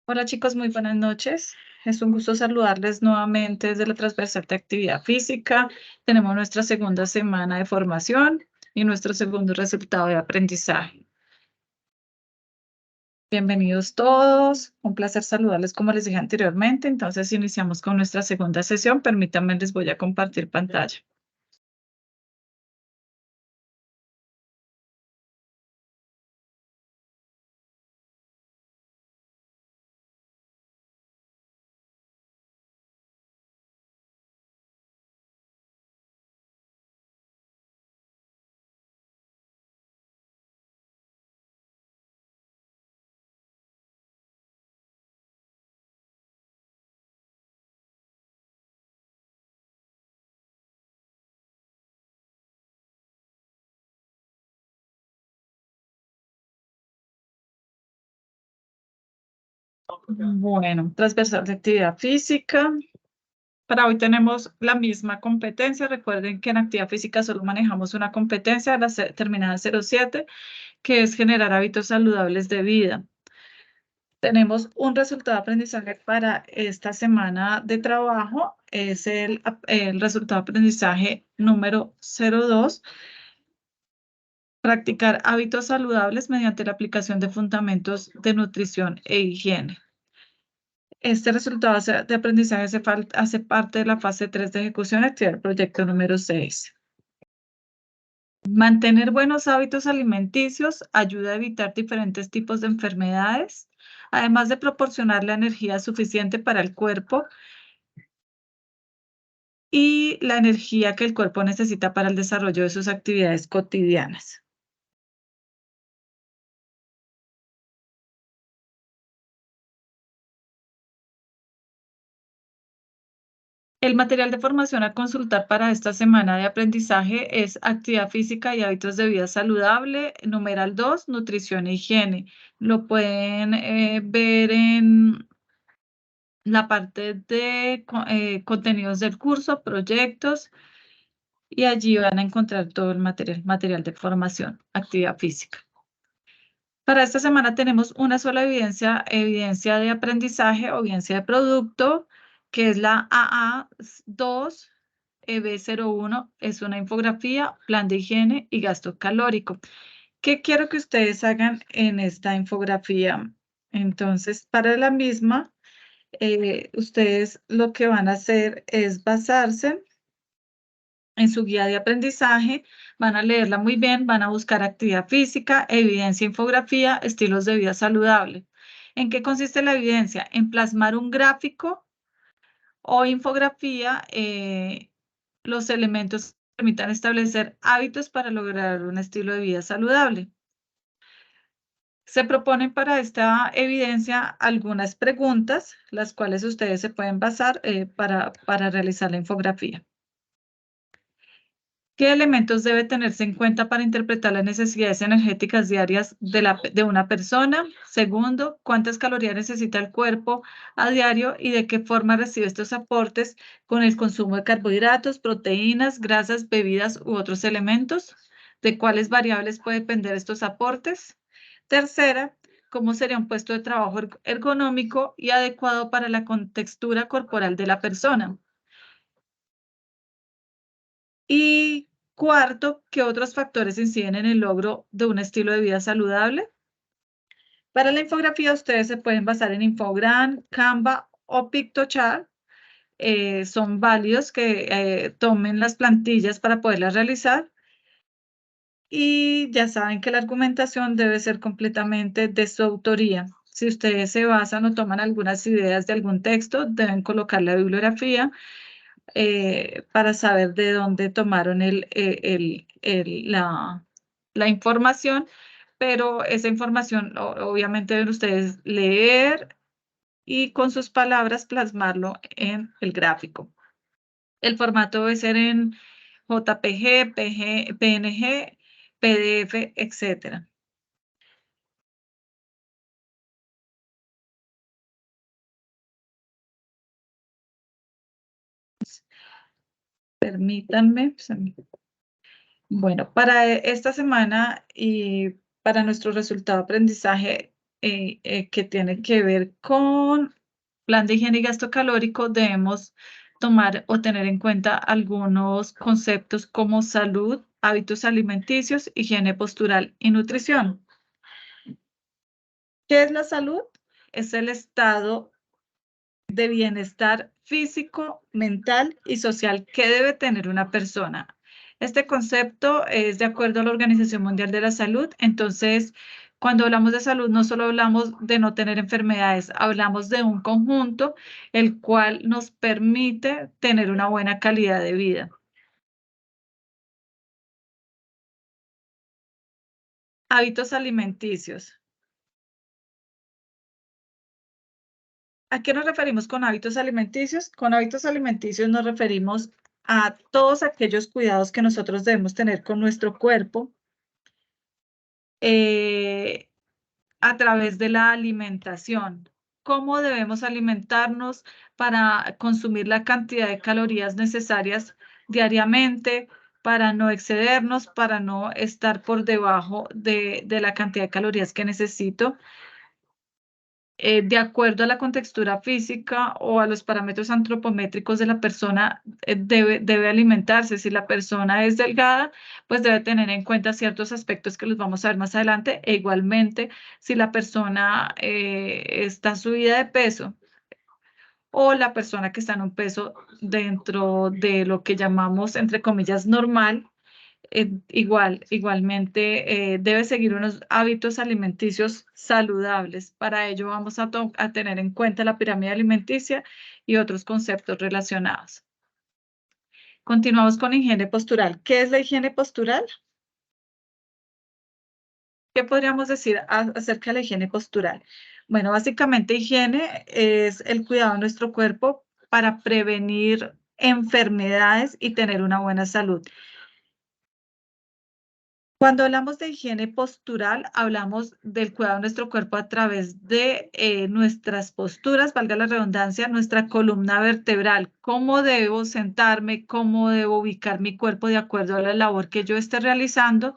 Hola chicos, muy buenas noches. Es un gusto saludarles nuevamente desde la transversal de actividad física. Tenemos nuestra segunda semana de formación y nuestro segundo resultado de aprendizaje. Bienvenidos todos. Un placer saludarles como les dije anteriormente. Entonces iniciamos con nuestra segunda sesión. Permítanme, les voy a compartir pantalla. Bueno, transversal de actividad física. Para hoy tenemos la misma competencia. Recuerden que en actividad física solo manejamos una competencia, la terminada 07, que es generar hábitos saludables de vida. Tenemos un resultado de aprendizaje para esta semana de trabajo. Es el resultado de aprendizaje número 02. Practicar hábitos saludables mediante la aplicación de fundamentos de nutrición e higiene. Este resultado de aprendizaje hace parte de la fase 3 de ejecución activa del proyecto número 6. Mantener buenos hábitos alimenticios ayuda a evitar diferentes tipos de enfermedades, además de proporcionar la energía suficiente para el cuerpo y la energía que el cuerpo necesita para el desarrollo de sus actividades cotidianas. El material de formación a consultar para esta semana de aprendizaje es Actividad física y hábitos de vida saludable, numeral 2, nutrición e higiene. Lo pueden ver en la parte de contenidos del curso, proyectos, y allí van a encontrar todo el material de formación, actividad física. Para esta semana tenemos una sola evidencia de aprendizaje o evidencia de producto, que es la AA2 EB01, es una infografía, plan de higiene y gasto calórico. ¿Qué quiero que ustedes hagan en esta infografía? Entonces, para la misma, ustedes lo que van a hacer es basarse en su guía de aprendizaje, van a leerla muy bien, van a buscar actividad física, evidencia, infografía, estilos de vida saludable. ¿En qué consiste la evidencia? En plasmar un gráfico o infografía, los elementos que permitan establecer hábitos para lograr un estilo de vida saludable. Se proponen para esta evidencia algunas preguntas, las cuales ustedes se pueden basar para realizar la infografía. ¿Qué elementos debe tenerse en cuenta para interpretar las necesidades energéticas diarias de una persona? Segundo, ¿cuántas calorías necesita el cuerpo a diario y de qué forma recibe estos aportes con el consumo de carbohidratos, proteínas, grasas, bebidas u otros elementos? ¿De cuáles variables puede depender estos aportes? Tercera, ¿cómo sería un puesto de trabajo ergonómico y adecuado para la contextura corporal de la persona? Y cuarto, ¿qué otros factores inciden en el logro de un estilo de vida saludable? Para la infografía, ustedes se pueden basar en Infogram, Canva o Pictochart. Son válidos que tomen las plantillas para poderlas realizar. Y ya saben que la argumentación debe ser completamente de su autoría. Si ustedes se basan o toman algunas ideas de algún texto, deben colocar la bibliografía para saber de dónde tomaron la información, pero esa información obviamente deben ustedes leer y con sus palabras plasmarlo en el gráfico. El formato debe ser en JPG, PNG, PDF, etcétera. Permítanme. Bueno, para esta semana y para nuestro resultado de aprendizaje, que tiene que ver con plan de higiene y gasto calórico, debemos tomar o tener en cuenta algunos conceptos como salud, hábitos alimenticios, higiene postural y nutrición. ¿Qué es la salud? Es el estado de bienestar físico, mental y social que debe tener una persona. Este concepto es de acuerdo a la Organización Mundial de la Salud. Entonces, cuando hablamos de salud, no solo hablamos de no tener enfermedades, hablamos de un conjunto el cual nos permite tener una buena calidad de vida. Hábitos alimenticios. ¿A qué nos referimos con hábitos alimenticios? Con hábitos alimenticios nos referimos a todos aquellos cuidados que nosotros debemos tener con nuestro cuerpo eh, a través de la alimentación. ¿Cómo debemos alimentarnos para consumir la cantidad de calorías necesarias diariamente, para no excedernos, para no estar por debajo de la cantidad de calorías que necesito? De acuerdo a la contextura física o a los parámetros antropométricos de la persona, debe alimentarse. Si la persona es delgada, pues debe tener en cuenta ciertos aspectos que los vamos a ver más adelante. E igualmente, si la persona está subida de peso o la persona que está en un peso dentro de lo que llamamos, entre comillas, normal, igualmente debe seguir unos hábitos alimenticios saludables. Para ello vamos a tener en cuenta la pirámide alimenticia y otros conceptos relacionados. Continuamos con higiene postural. ¿Qué es la higiene postural? ¿Qué podríamos decir acerca de la higiene postural? Bueno, básicamente higiene es el cuidado de nuestro cuerpo para prevenir enfermedades y tener una buena salud. Cuando hablamos de higiene postural, hablamos del cuidado de nuestro cuerpo a través de nuestras posturas, valga la redundancia, nuestra columna vertebral, cómo debo sentarme, cómo debo ubicar mi cuerpo de acuerdo a la labor que yo esté realizando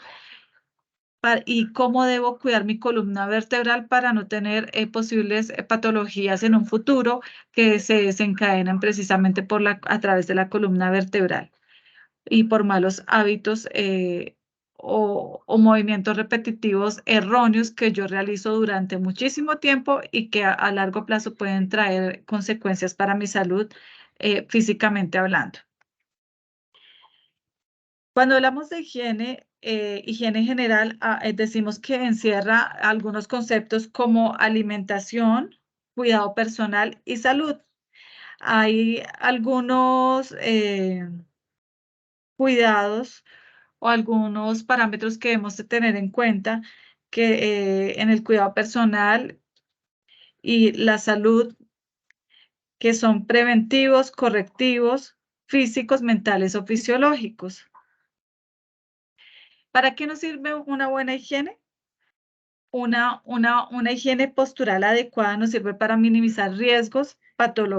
y cómo debo cuidar mi columna vertebral para no tener posibles patologías en un futuro que se desencadenen precisamente a través de la columna vertebral y por malos hábitos o movimientos repetitivos erróneos que yo realizo durante muchísimo tiempo y que a largo plazo pueden traer consecuencias para mi salud físicamente hablando. Cuando hablamos de higiene, higiene general, decimos que encierra algunos conceptos como alimentación, cuidado personal y salud. Hay algunos cuidados o algunos parámetros que debemos de tener en cuenta que en el cuidado personal y la salud, que son preventivos, correctivos, físicos, mentales o fisiológicos. ¿Para qué nos sirve una buena higiene? Una higiene postural adecuada nos sirve para minimizar riesgos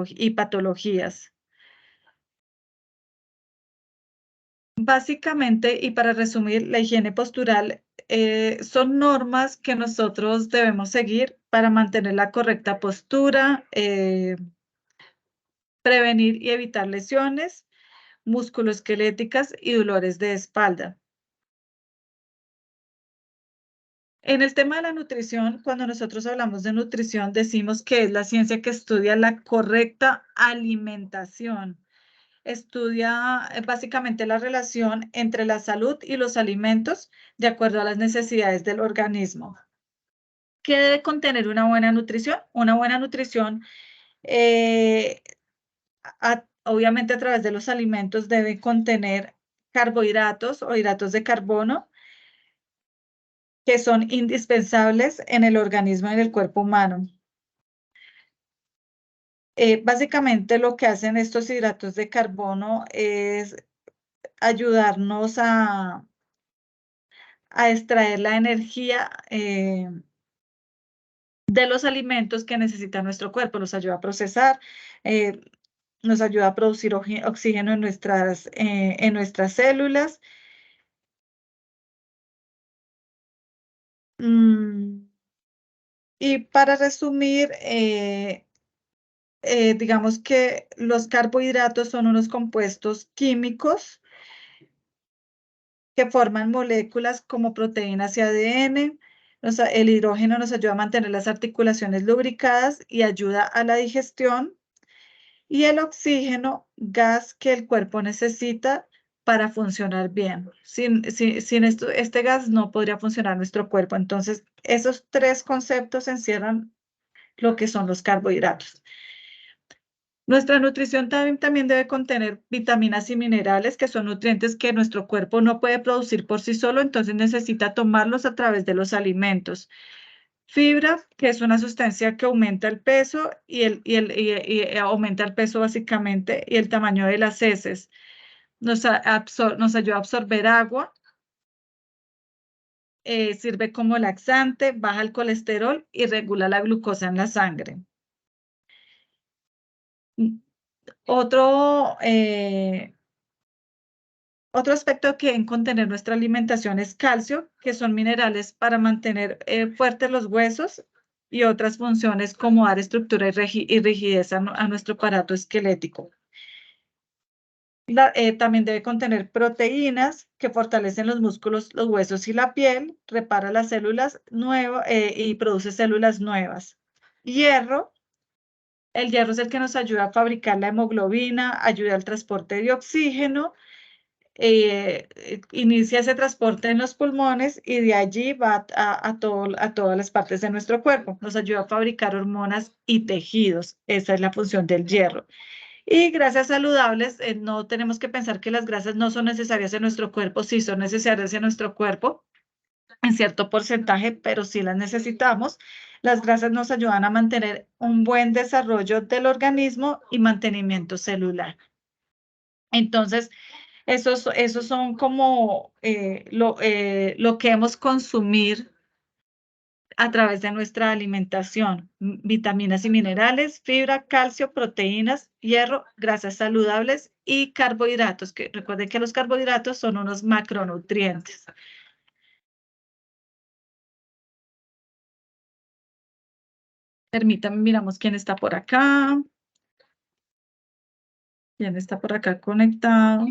y patologías. Básicamente, y para resumir, la higiene postural son normas que nosotros debemos seguir para mantener la correcta postura, prevenir y evitar lesiones musculoesqueléticas y dolores de espalda. En el tema de la nutrición, cuando nosotros hablamos de nutrición, decimos que es la ciencia que estudia la correcta alimentación. Estudia básicamente la relación entre la salud y los alimentos de acuerdo a las necesidades del organismo. ¿Qué debe contener una buena nutrición? Una buena nutrición, eh, obviamente a través de los alimentos, debe contener carbohidratos o hidratos de carbono que son indispensables en el organismo y en el cuerpo humano. Básicamente lo que hacen estos hidratos de carbono es ayudarnos a extraer la energía de los alimentos que necesita nuestro cuerpo, los ayuda a procesar, eh, nos ayuda a producir oxígeno en nuestras células. Mm, Y para resumir, digamos que los carbohidratos son unos compuestos químicos que forman moléculas como proteínas y ADN. El hidrógeno nos ayuda a mantener las articulaciones lubricadas y ayuda a la digestión. Y el oxígeno, gas que el cuerpo necesita para funcionar bien. Sin este gas no podría funcionar nuestro cuerpo. Entonces, esos tres conceptos encierran lo que son los carbohidratos. Nuestra nutrición también debe contener vitaminas y minerales, que son nutrientes que nuestro cuerpo no puede producir por sí solo, entonces necesita tomarlos a través de los alimentos. Fibra, que es una sustancia que aumenta el peso y aumenta el peso básicamente y el tamaño de las heces. Nos ayuda a absorber agua, sirve como laxante, baja el colesterol y regula la glucosa en la sangre. Otro, otro aspecto que deben contener nuestra alimentación es calcio, que son minerales para mantener fuertes los huesos y otras funciones como dar estructura y rigidez a nuestro aparato esquelético. También debe contener proteínas que fortalecen los músculos, los huesos y la piel, repara las células nuevas y produce células nuevas. Hierro. El hierro es el que nos ayuda a fabricar la hemoglobina, ayuda al transporte de oxígeno, inicia ese transporte en los pulmones y de allí va a todas las partes de nuestro cuerpo. Nos ayuda a fabricar hormonas y tejidos. Esa es la función del hierro. Y grasas saludables, no tenemos que pensar que las grasas no son necesarias en nuestro cuerpo, sí son necesarias en nuestro cuerpo en cierto porcentaje, pero sí las necesitamos. Las grasas nos ayudan a mantener un buen desarrollo del organismo y mantenimiento celular. Entonces, esos son como lo que hemos consumir a través de nuestra alimentación: vitaminas y minerales, fibra, calcio, proteínas, hierro, grasas saludables y carbohidratos, que recuerden que los carbohidratos son unos macronutrientes. Permítanme, miramos quién está por acá. ¿Quién está por acá conectado?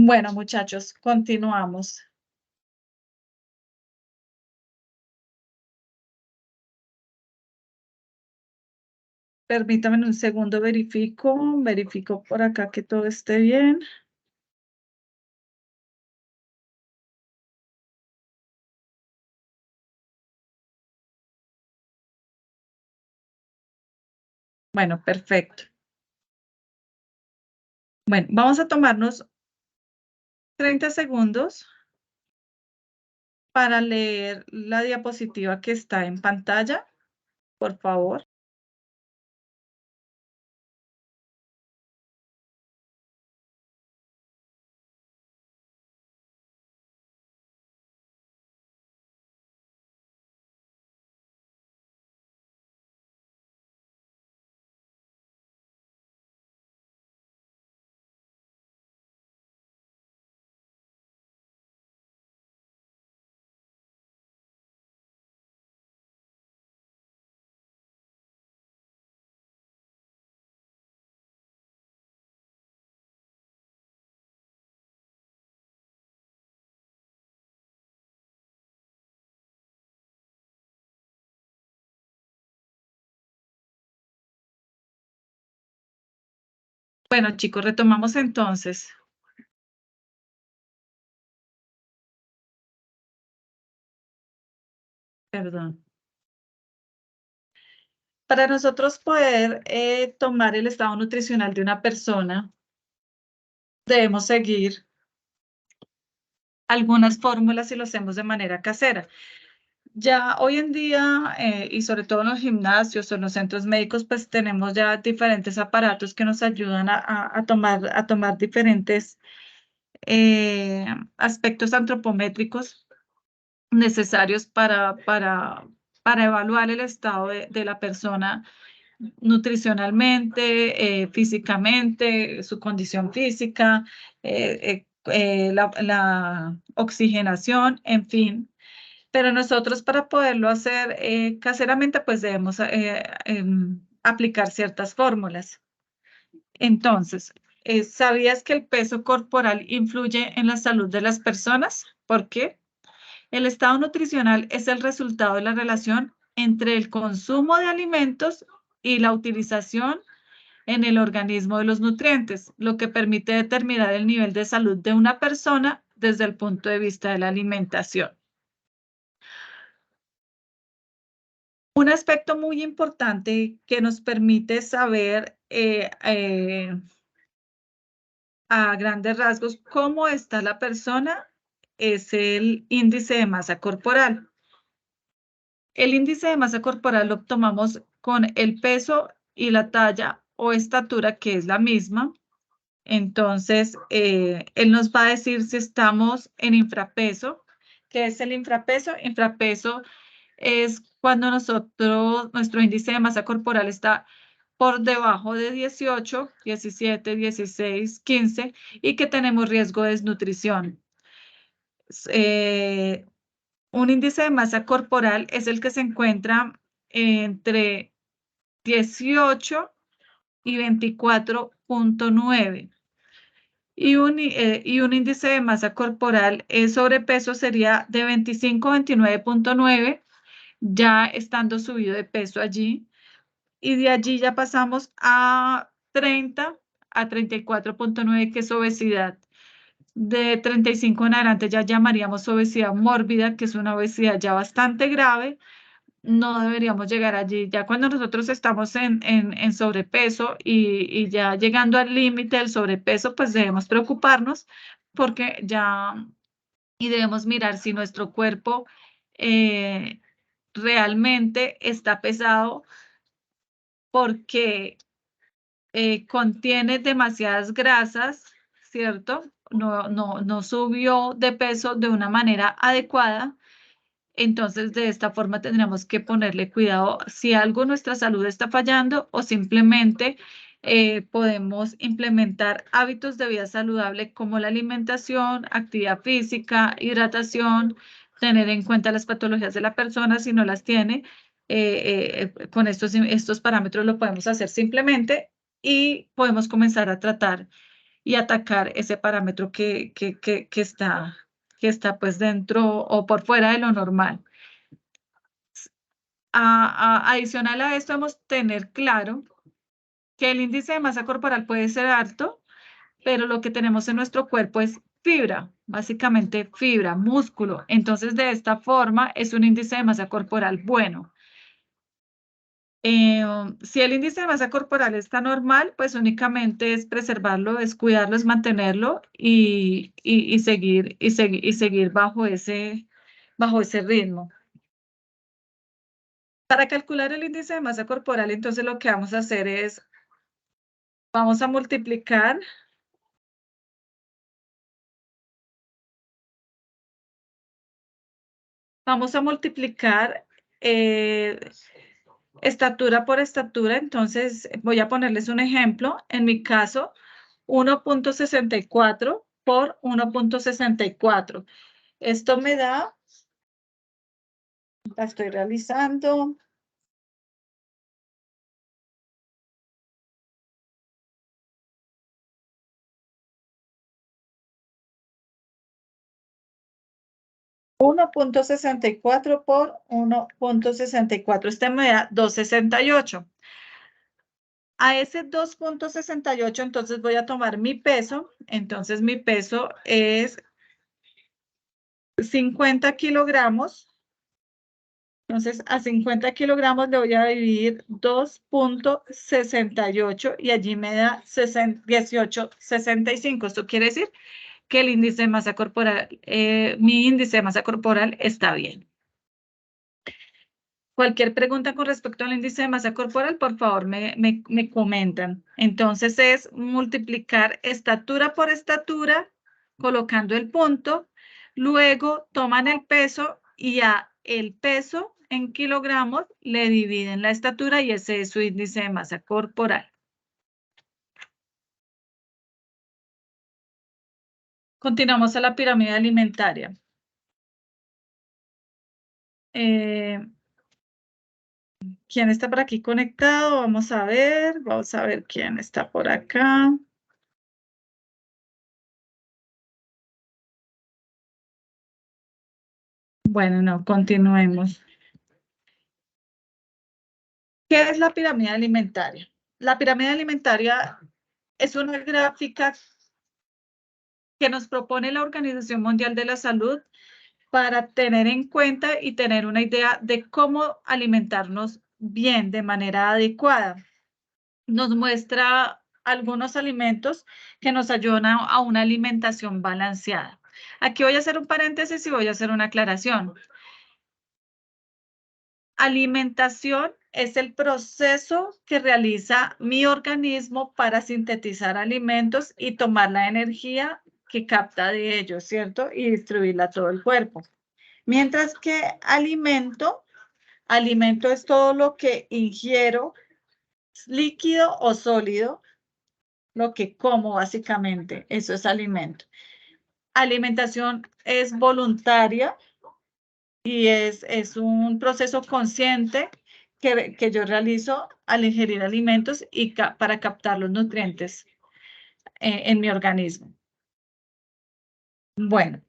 Bueno, muchachos, continuamos. Permítanme un segundo, verifico por acá que todo esté bien. Bueno, perfecto. Bueno, vamos a tomarnos 30 segundos para leer la diapositiva que está en pantalla, por favor. Bueno, chicos, retomamos entonces. Perdón. Para nosotros poder tomar el estado nutricional de una persona, debemos seguir algunas fórmulas y lo hacemos de manera casera. Ya hoy en día, y sobre todo en los gimnasios o en los centros médicos, pues tenemos ya diferentes aparatos que nos ayudan a tomar diferentes eh, aspectos antropométricos necesarios para evaluar el estado de la persona nutricionalmente, físicamente, su condición física, la oxigenación, en fin. Pero nosotros para poderlo hacer caseramente, pues debemos aplicar ciertas fórmulas. Entonces, ¿sabías que el peso corporal influye en la salud de las personas? ¿Por qué? El estado nutricional es el resultado de la relación entre el consumo de alimentos y la utilización en el organismo de los nutrientes, lo que permite determinar el nivel de salud de una persona desde el punto de vista de la alimentación. Un aspecto muy importante que nos permite saber a grandes rasgos cómo está la persona es el índice de masa corporal. El índice de masa corporal lo tomamos con el peso y la talla o estatura, que es la misma. Entonces, él nos va a decir si estamos en infrapeso. ¿Qué es el infrapeso? Infrapeso es cuando nuestro índice de masa corporal está por debajo de 18, 17, 16, 15 y que tenemos riesgo de desnutrición. Eh, un índice de masa corporal es el que se encuentra entre 18 y 24,9. Y un índice de masa corporal sobrepeso sería de 25 a 29,9, ya estando subido de peso allí. Y de allí ya pasamos a 30 a 34,9, que es obesidad. De 35 en adelante ya llamaríamos obesidad mórbida, que es una obesidad ya bastante grave. No deberíamos llegar allí. Ya cuando nosotros estamos en sobrepeso y ya llegando al límite del sobrepeso, pues debemos preocuparnos porque ya, y debemos mirar si nuestro cuerpo eh, realmente está pesado porque contiene demasiadas grasas, ¿cierto? No subió de peso de una manera adecuada. Entonces, de esta forma tendríamos que ponerle cuidado si algo en nuestra salud está fallando o simplemente podemos implementar hábitos de vida saludable como la alimentación, actividad física, hidratación, tener en cuenta las patologías de la persona si no las tiene. Con estos parámetros lo podemos hacer simplemente y podemos comenzar a tratar y atacar ese parámetro que está pues dentro o por fuera de lo normal. Adicional a esto, debemos tener claro que el índice de masa corporal puede ser alto, pero lo que tenemos en nuestro cuerpo es fibra, básicamente fibra, músculo. Entonces, de esta forma, es un índice de masa corporal bueno. Si el índice de masa corporal está normal, pues únicamente es preservarlo, es cuidarlo, es mantenerlo y seguir bajo ese ritmo. Para calcular el índice de masa corporal, entonces lo que vamos a hacer es, vamos a multiplicar Vamos a multiplicar eh, estatura por estatura. Entonces, voy a ponerles un ejemplo. En mi caso, 1,64 por 1,64. Esto me da, la estoy realizando, 1,64 por 1,64. Este me da 2,68. A ese 2,68, entonces voy a tomar mi peso. Entonces mi peso es 50 kilogramos. Entonces a 50 kilogramos le voy a dividir 2,68 y allí me da 18,65. Esto quiere decir que el índice de masa corporal, mi índice de masa corporal está bien. Cualquier pregunta con respecto al índice de masa corporal, por favor, me comentan. Entonces es multiplicar estatura por estatura, colocando el punto. Luego toman el peso y a el peso en kilogramos le dividen la estatura y ese es su índice de masa corporal. Continuamos a la pirámide alimentaria. ¿Quién está por aquí conectado? Vamos a ver quién está por acá. Bueno, no, continuemos. ¿Qué es la pirámide alimentaria? La pirámide alimentaria es una gráfica que nos propone la Organización Mundial de la Salud para tener en cuenta y tener una idea de cómo alimentarnos bien, de manera adecuada. Nos muestra algunos alimentos que nos ayudan a una alimentación balanceada. Aquí voy a hacer un paréntesis y voy a hacer una aclaración. Alimentación es el proceso que realiza mi organismo para sintetizar alimentos y tomar la energía que capta de ellos, ¿cierto? Y distribuirla a todo el cuerpo. Mientras que alimento es todo lo que ingiero, líquido o sólido, lo que como básicamente, eso es alimento. Alimentación es voluntaria y es un proceso consciente que yo realizo al ingerir alimentos y para captar los nutrientes en mi organismo. Bueno,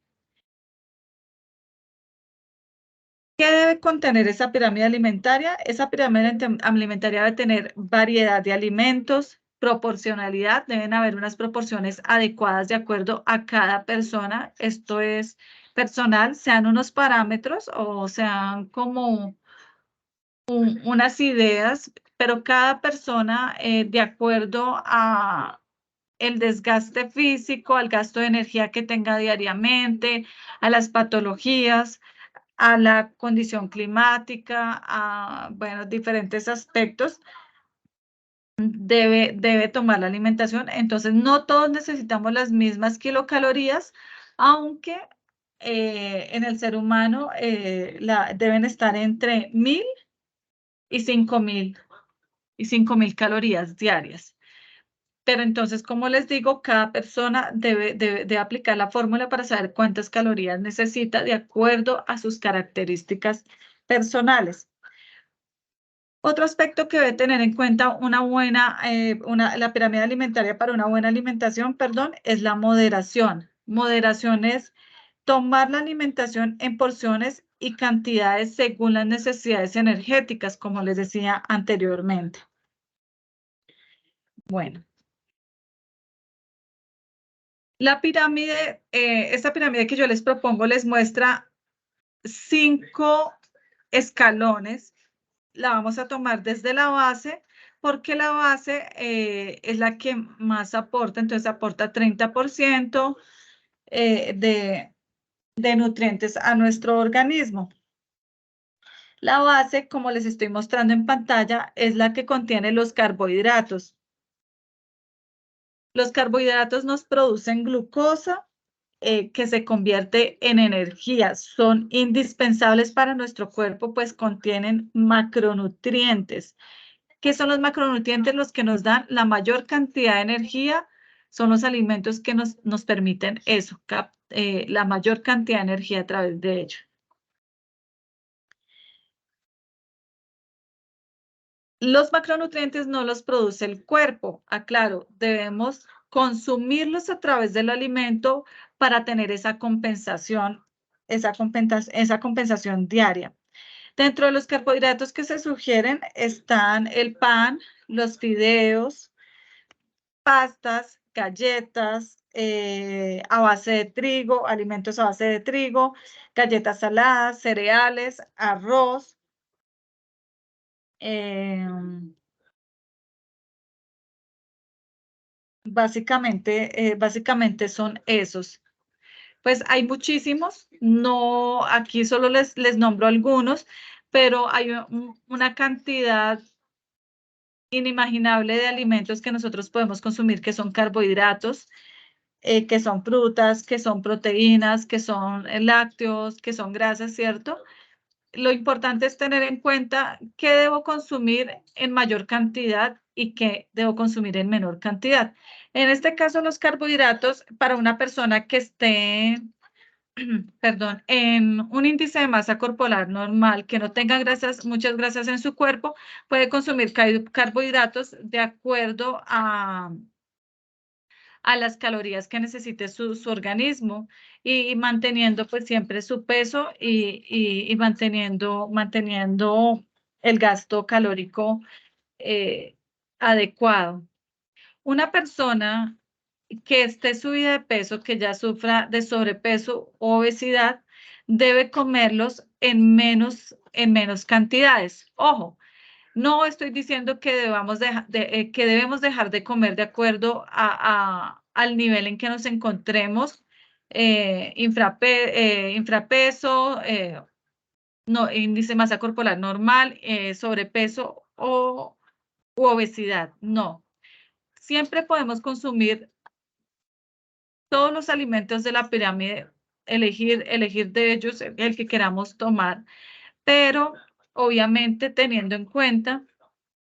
¿qué debe contener esa pirámide alimentaria? Esa pirámide alimentaria debe tener variedad de alimentos, proporcionalidad, deben haber unas proporciones adecuadas de acuerdo a cada persona. Esto es personal, sean unos parámetros o sean como unas ideas, pero cada persona, de acuerdo a el desgaste físico, al gasto de energía que tenga diariamente, a las patologías, a la condición climática, a, bueno, diferentes aspectos, debe tomar la alimentación. Entonces, no todos necesitamos las mismas kilocalorías, aunque en el ser humano deben estar entre 1000 y 5000 calorías diarias. Pero entonces, como les digo, cada persona debe aplicar la fórmula para saber cuántas calorías necesita de acuerdo a sus características personales. Otro aspecto que debe tener en cuenta la pirámide alimentaria para una buena alimentación, perdón, es la moderación. Moderación es tomar la alimentación en porciones y cantidades según las necesidades energéticas, como les decía anteriormente. Bueno, esta pirámide que yo les propongo les muestra 5 escalones. La vamos a tomar desde la base, porque la base es la que más aporta, entonces aporta 30% de nutrientes a nuestro organismo. La base, como les estoy mostrando en pantalla, es la que contiene los carbohidratos. Los carbohidratos nos producen glucosa, que se convierte en energía. Son indispensables para nuestro cuerpo, pues contienen macronutrientes. ¿Qué son los macronutrientes? Los que nos dan la mayor cantidad de energía. Son los alimentos que nos permiten eso, la mayor cantidad de energía a través de ellos. Los macronutrientes no los produce el cuerpo, aclaro, debemos consumirlos a través del alimento para tener esa compensación diaria. Dentro de los carbohidratos que se sugieren están el pan, los fideos, pastas, galletas, a base de trigo, alimentos a base de trigo, galletas saladas, cereales, arroz, básicamente son esos. Pues hay muchísimos, no, aquí solo les nombro algunos, pero hay una cantidad inimaginable de alimentos que nosotros podemos consumir, que son carbohidratos, que son frutas, que son proteínas, que son lácteos, que son grasas, ¿cierto? Lo importante es tener en cuenta qué debo consumir en mayor cantidad y qué debo consumir en menor cantidad. En este caso, los carbohidratos para una persona que esté, perdón, en un índice de masa corporal normal, que no tenga grasas, muchas grasas en su cuerpo, puede consumir carbohidratos de acuerdo a las calorías que necesite su organismo y manteniendo pues siempre su peso y manteniendo el gasto calórico adecuado. Una persona que esté subida de peso, que ya sufra de sobrepeso o obesidad, debe comerlos en menos cantidades. Ojo, no estoy diciendo que que debemos dejar de comer de acuerdo al nivel en que nos encontremos, infrapeso, no, índice de masa corporal normal, sobrepeso u obesidad. No, siempre podemos consumir todos los alimentos de la pirámide, elegir de ellos el que queramos tomar, pero obviamente teniendo en cuenta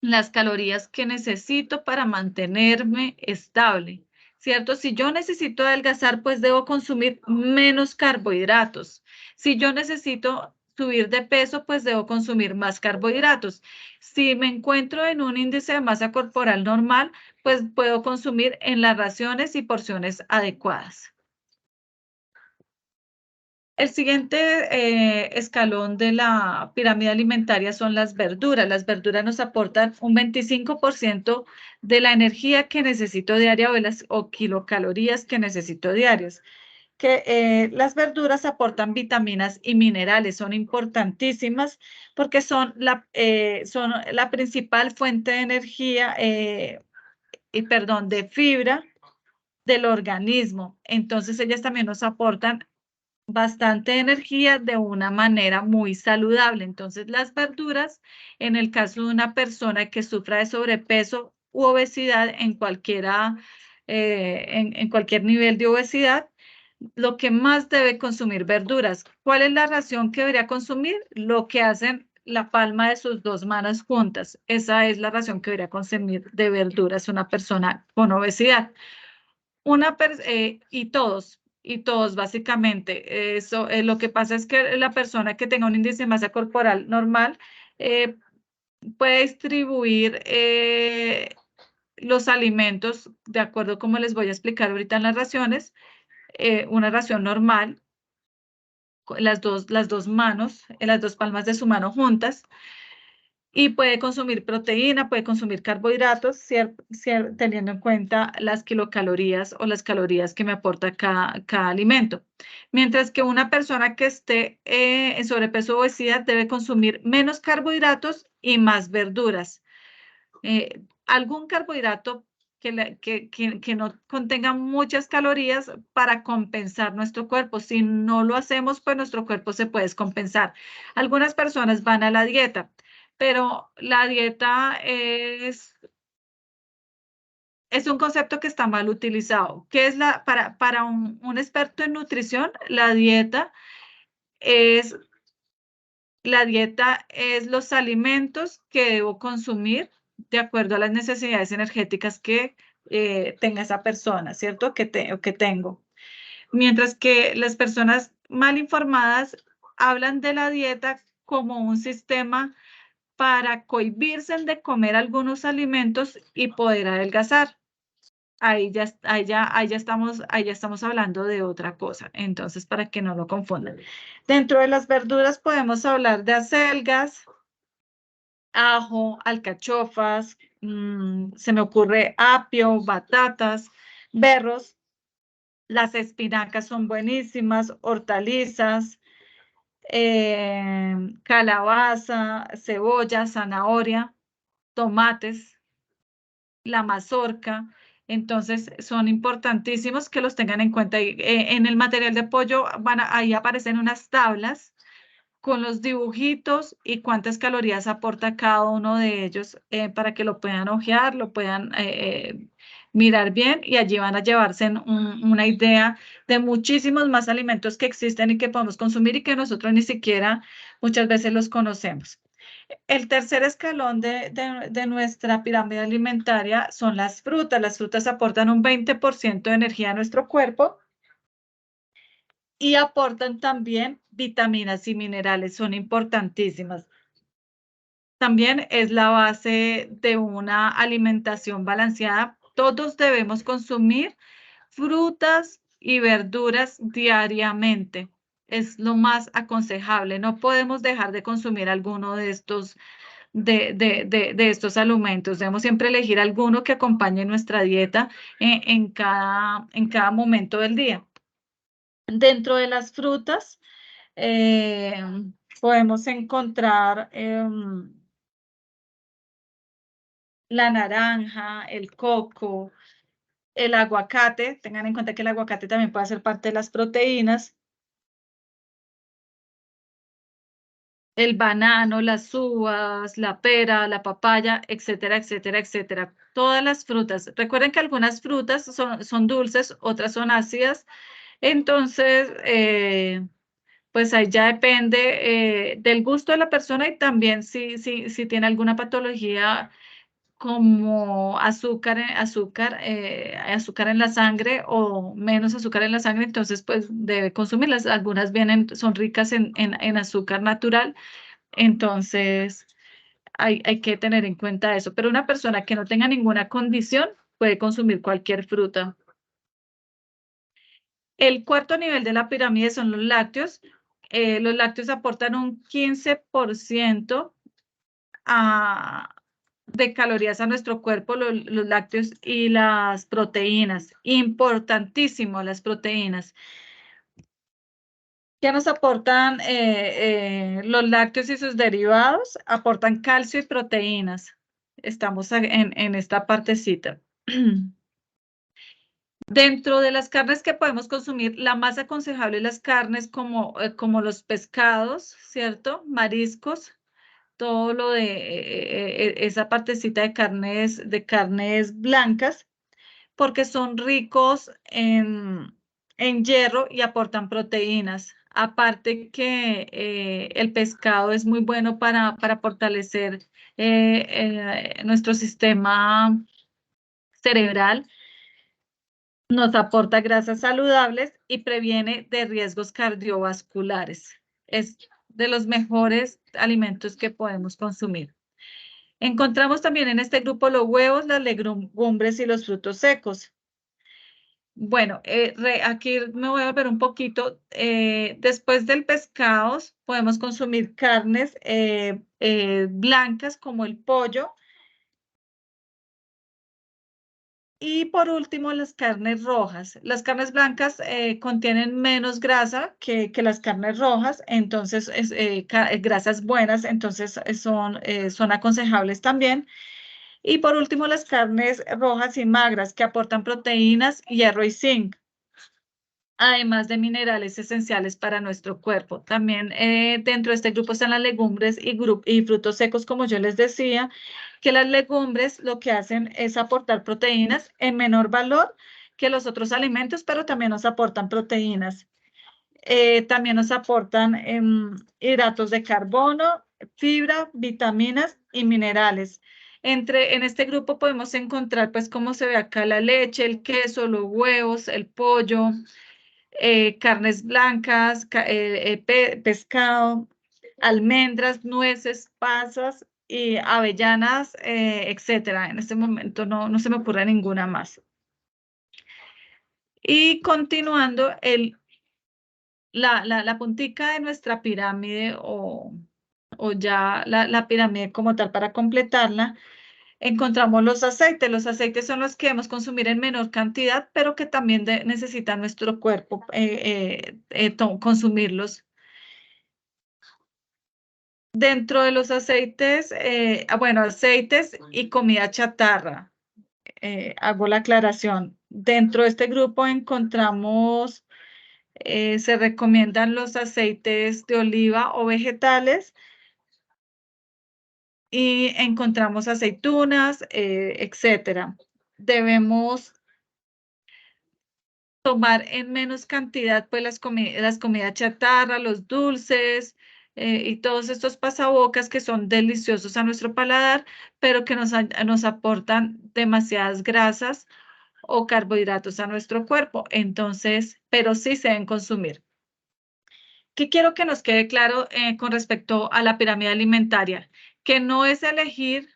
las calorías que necesito para mantenerme estable, ¿cierto? Si yo necesito adelgazar, pues debo consumir menos carbohidratos. Si yo necesito subir de peso, pues debo consumir más carbohidratos. Si me encuentro en un índice de masa corporal normal, pues puedo consumir en las raciones y porciones adecuadas. El siguiente escalón de la pirámide alimentaria son las verduras. Las verduras nos aportan un 25% de la energía que necesito diaria o kilocalorías que necesito diarias. Las verduras aportan vitaminas y minerales, son importantísimas porque son la principal fuente de energía de fibra del organismo. Entonces, ellas también nos aportan bastante energía de una manera muy saludable. Entonces, las verduras, en el caso de una persona que sufra de sobrepeso u obesidad en cualquier nivel de obesidad, lo que más debe consumir verduras. ¿Cuál es la ración que debería consumir? Lo que hacen la palma de sus dos manos juntas. Esa es la ración que debería consumir de verduras una persona con obesidad. Y todos básicamente. Eso, lo que pasa es que la persona que tenga un índice de masa corporal normal eh, puede distribuir los alimentos de acuerdo como les voy a explicar ahorita en las raciones, una ración normal, las dos manos, las dos palmas de su mano juntas, y puede consumir proteína, puede consumir carbohidratos, teniendo en cuenta las kilocalorías o las calorías que me aporta cada alimento. Mientras que una persona que esté en sobrepeso o obesidad debe consumir menos carbohidratos y más verduras. Algún carbohidrato que no contenga muchas calorías para compensar nuestro cuerpo. Si no lo hacemos, pues nuestro cuerpo se puede descompensar. Algunas personas van a la dieta, pero la dieta es un concepto que está mal utilizado. ¿Qué es para un experto en nutrición? Es, la dieta es los alimentos que debo consumir de acuerdo a las necesidades energéticas que tenga esa persona, ¿cierto? Que tengo. Mientras que las personas mal informadas hablan de la dieta como un sistema para cohibirse de comer algunos alimentos y poder adelgazar. Ahí ya estamos hablando de otra cosa. Entonces, para que no lo confundan. Dentro de las verduras podemos hablar de acelgas, ajo, alcachofas, se me ocurre apio, batatas, berros. Las espinacas son buenísimas, hortalizas, calabaza, cebolla, zanahoria, tomates, la mazorca. Entonces, son importantísimos que los tengan en cuenta. En el material de apoyo ahí aparecen unas tablas con los dibujitos y cuántas calorías aporta cada uno de ellos para que lo puedan ojear, lo puedan mirar bien y allí van a llevarse una idea de muchísimos más alimentos que existen y que podemos consumir y que nosotros ni siquiera muchas veces los conocemos. El tercer escalón de nuestra pirámide alimentaria son las frutas. Las frutas aportan un 20% de energía a nuestro cuerpo y aportan también vitaminas y minerales, son importantísimas. También es la base de una alimentación balanceada. Todos debemos consumir frutas y verduras diariamente. Es lo más aconsejable. No podemos dejar de consumir alguno de estos alimentos. Debemos siempre elegir alguno que acompañe nuestra dieta en cada momento del día. Dentro de las frutas eh, podemos encontrar la naranja, el coco, el aguacate. Tengan en cuenta que el aguacate también puede ser parte de las proteínas. El banano, las uvas, la pera, la papaya, etcétera, etcétera, etcétera. Todas las frutas. Recuerden que algunas frutas son dulces, otras son ácidas. Entonces, pues ahí ya depende del gusto de la persona y también si tiene alguna patología como azúcar en la sangre o menos azúcar en la sangre, entonces pues debe consumirlas. Algunas son ricas en azúcar natural, entonces hay que tener en cuenta eso. Pero una persona que no tenga ninguna condición puede consumir cualquier fruta. El cuarto nivel de la pirámide son los lácteos. Los lácteos aportan un 15% de calorías a nuestro cuerpo, los lácteos y las proteínas. Importantísimo las proteínas. ¿Qué nos aportan los lácteos y sus derivados? Aportan calcio y proteínas. Estamos en esta partecita. Dentro de las carnes que podemos consumir, la más aconsejable es las carnes como los pescados, ¿cierto? Mariscos, todo lo de esa partecita de carnes blancas, porque son ricos en hierro y aportan proteínas. Aparte que el pescado es muy bueno para fortalecer nuestro sistema cerebral, nos aporta grasas saludables y previene de riesgos cardiovasculares. Es de los mejores alimentos que podemos consumir. Encontramos también en este grupo los huevos, las legumbres y los frutos secos. Bueno, aquí me voy a ver un poquito. Después del pescado, podemos consumir carnes blancas como el pollo. Y por último, las carnes rojas. Las carnes blancas contienen menos grasa que las carnes rojas, entonces grasas buenas, entonces son aconsejables también. Y por último, las carnes rojas y magras que aportan proteínas, hierro y zinc, además de minerales esenciales para nuestro cuerpo. También dentro de este grupo están las legumbres y frutos secos, como yo les decía, que las legumbres lo que hacen es aportar proteínas en menor valor que los otros alimentos, pero también nos aportan proteínas. También nos aportan hidratos de carbono, fibra, vitaminas y minerales. En este grupo podemos encontrar, pues, como se ve acá, la leche, el queso, los huevos, el pollo, carnes blancas, pescado, almendras, nueces, pasas y avellanas, etcétera. En este momento no se me ocurre ninguna más. Y continuando, la puntica de nuestra pirámide o ya la pirámide como tal para completarla, encontramos los aceites. Los aceites son los que debemos consumir en menor cantidad, pero que también necesita nuestro cuerpo consumirlos. Dentro de los aceites, bueno, aceites y comida chatarra, hago la aclaración. Dentro de este grupo encontramos Se recomiendan los aceites de oliva o vegetales y encontramos aceitunas, etcétera. Debemos tomar en menos cantidad pues las comidas chatarra, los dulces y todos estos pasabocas que son deliciosos a nuestro paladar, pero que nos aportan demasiadas grasas o carbohidratos a nuestro cuerpo. Entonces, pero sí se deben consumir. ¿Qué quiero que nos quede claro con respecto a la pirámide alimentaria? Que no es elegir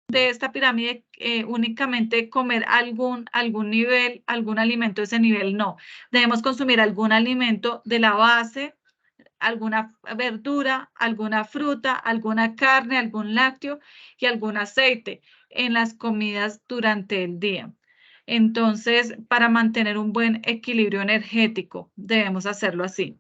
de esta pirámide únicamente comer algún nivel, algún alimento de ese nivel, no. Debemos consumir algún alimento de la base, alguna verdura, alguna fruta, alguna carne, algún lácteo y algún aceite en las comidas durante el día. Entonces, para mantener un buen equilibrio energético, debemos hacerlo así.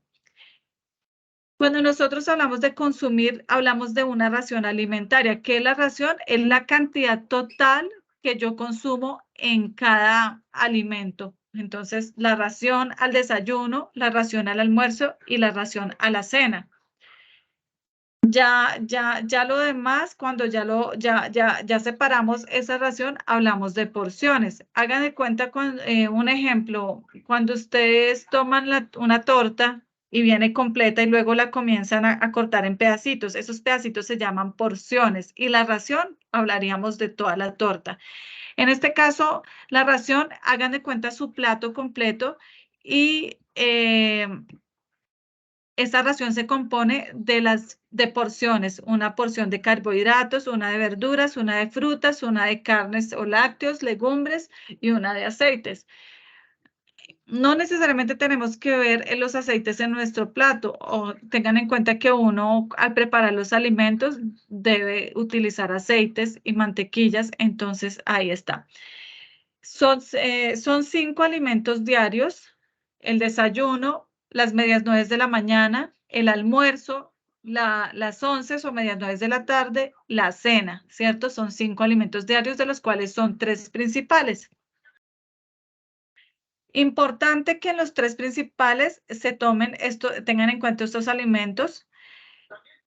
Cuando nosotros hablamos de consumir, hablamos de una ración alimentaria. ¿Qué es la ración? Es la cantidad total que yo consumo en cada alimento. Entonces, la ración al desayuno, la ración al almuerzo y la ración a la cena. Ya lo demás, cuando ya separamos esa ración, hablamos de porciones. Hagan de cuenta con un ejemplo, cuando ustedes toman una torta y viene completa y luego la comienzan a cortar en pedacitos, esos pedacitos se llaman porciones y la ración hablaríamos de toda la torta. En este caso, la ración, hagan de cuenta su plato completo y esta ración se compone de porciones, una porción de carbohidratos, una de verduras, una de frutas, una de carnes o lácteos, legumbres y una de aceites. No necesariamente tenemos que ver los aceites en nuestro plato o tengan en cuenta que uno al preparar los alimentos debe utilizar aceites y mantequillas, entonces ahí está. Son 5 alimentos diarios: el desayuno, las medias nueve de la mañana, el almuerzo, las 11 o medias nueve de la tarde, la cena, ¿cierto? Son 5 alimentos diarios, de los cuales son 3 principales. Importante que en los 3 principales se tomen tengan en cuenta estos alimentos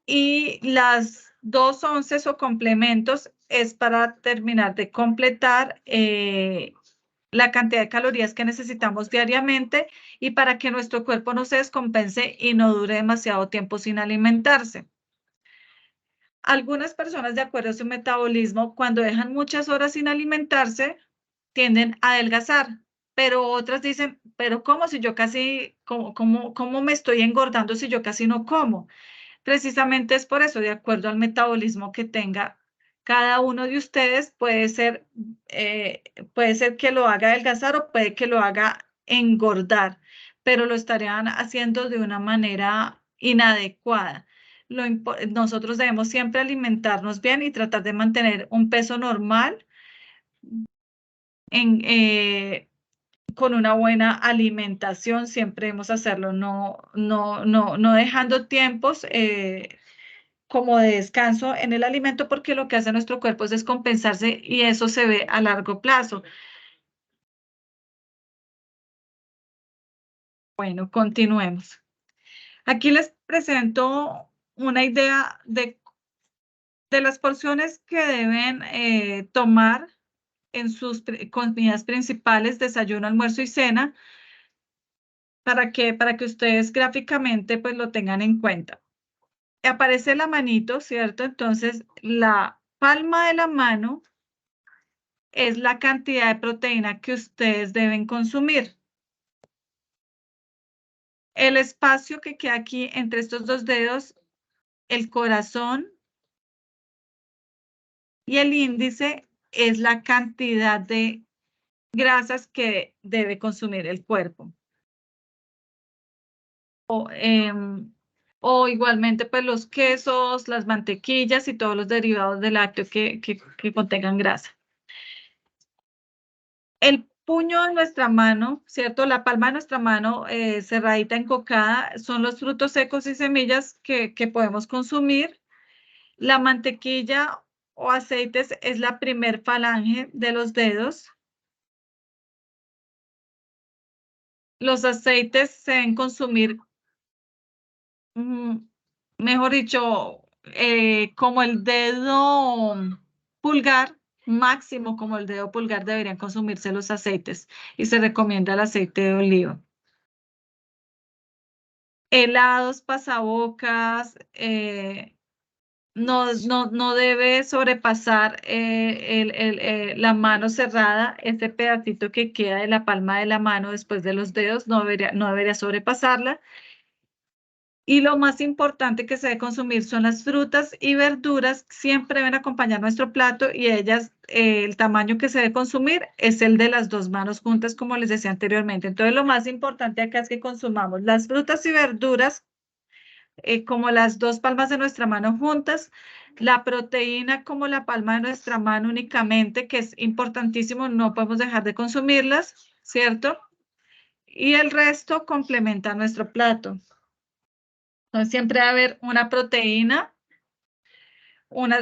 y las 2 onces o complementos es para terminar de completar la cantidad de calorías que necesitamos diariamente y para que nuestro cuerpo no se descompense y no dure demasiado tiempo sin alimentarse. Algunas personas, de acuerdo a su metabolismo, cuando dejan muchas horas sin alimentarse, tienden a adelgazar, pero otras dicen, pero ¿cómo si yo casi, cómo me estoy engordando si yo casi no como? Precisamente es por eso, de acuerdo al metabolismo que tenga cada uno de ustedes, puede ser que lo haga adelgazar o puede que lo haga engordar, pero lo estarían haciendo de una manera inadecuada. Nosotros debemos siempre alimentarnos bien y tratar de mantener un peso normal en, con una buena alimentación, siempre debemos hacerlo, no dejando tiempos como de descanso en el alimento, porque lo que hace nuestro cuerpo es descompensarse y eso se ve a largo plazo. Bueno, continuemos. Aquí les presento una idea de las porciones que deben tomar en sus comidas principales, desayuno, almuerzo y cena, para que ustedes gráficamente pues lo tengan en cuenta. Aparece la manito, ¿cierto? Entonces, la palma de la mano es la cantidad de proteína que ustedes deben consumir. El espacio que queda aquí entre estos dos dedos, el corazón y el índice, es la cantidad de grasas que debe consumir el cuerpo. O igualmente, pues los quesos, las mantequillas y todos los derivados del lácteo que contengan grasa. El puño de nuestra mano, ¿cierto? La palma de nuestra mano cerradita, encocada, son los frutos secos y semillas que podemos consumir. La mantequilla o aceites es la primer falange de los dedos. Los aceites se deben consumir, mm, mejor dicho, como el dedo pulgar, máximo como el dedo pulgar deberían consumirse los aceites y se recomienda el aceite de oliva. Helados, pasabocas, no debe sobrepasar la mano cerrada, ese pedacito que queda de la palma de la mano después de los dedos, no debería sobrepasarla. Y lo más importante que se debe consumir son las frutas y verduras, siempre deben acompañar nuestro plato y ellas, el tamaño que se debe consumir es el de las dos manos juntas, como les decía anteriormente. Entonces, lo más importante acá es que consumamos las frutas y verduras como las dos palmas de nuestra mano juntas, la proteína como la palma de nuestra mano únicamente, que es importantísimo, no podemos dejar de consumirlas, ¿cierto? Y el resto complementa nuestro plato. Entonces, siempre debe haber una proteína,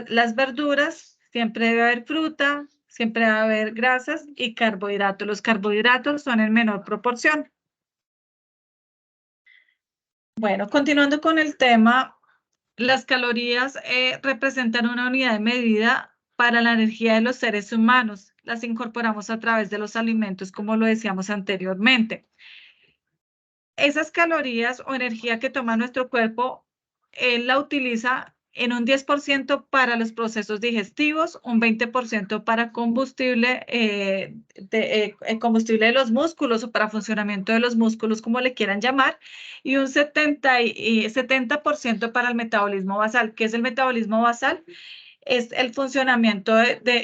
las verduras, siempre debe haber fruta, siempre debe haber grasas y carbohidratos. Los carbohidratos son en menor proporción. Bueno, continuando con el tema, las calorías representan una unidad de medida para la energía de los seres humanos. Las incorporamos a través de los alimentos, como lo decíamos anteriormente. Esas calorías o energía que toma nuestro cuerpo, él la utiliza en un 10% para los procesos digestivos, un 20% para combustible, combustible de los músculos o para funcionamiento de los músculos, como le quieran llamar, y un 70% para el metabolismo basal. ¿Qué es el metabolismo basal? Es el funcionamiento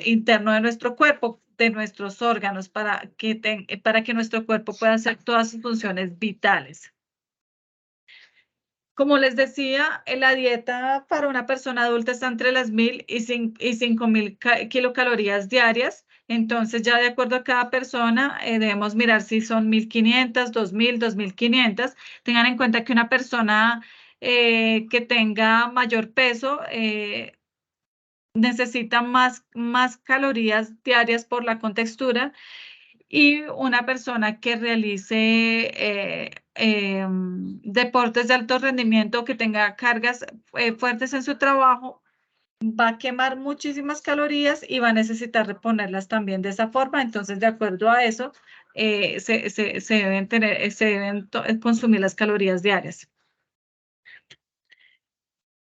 interno de nuestro cuerpo, de nuestros órganos, para que nuestro cuerpo pueda hacer todas sus funciones vitales. Como les decía, la dieta para una persona adulta está entre las 1.000 y 5.000 kilocalorías diarias. Entonces, ya de acuerdo a cada persona, debemos mirar si son 1.500, 2.000, 2.500. Tengan en cuenta que una persona que tenga mayor peso, necesita más calorías diarias por la contextura y una persona que realice deportes de alto rendimiento, que tenga cargas fuertes en su trabajo, va a quemar muchísimas calorías y va a necesitar reponerlas también de esa forma. Entonces, de acuerdo a eso, se deben consumir las calorías diarias.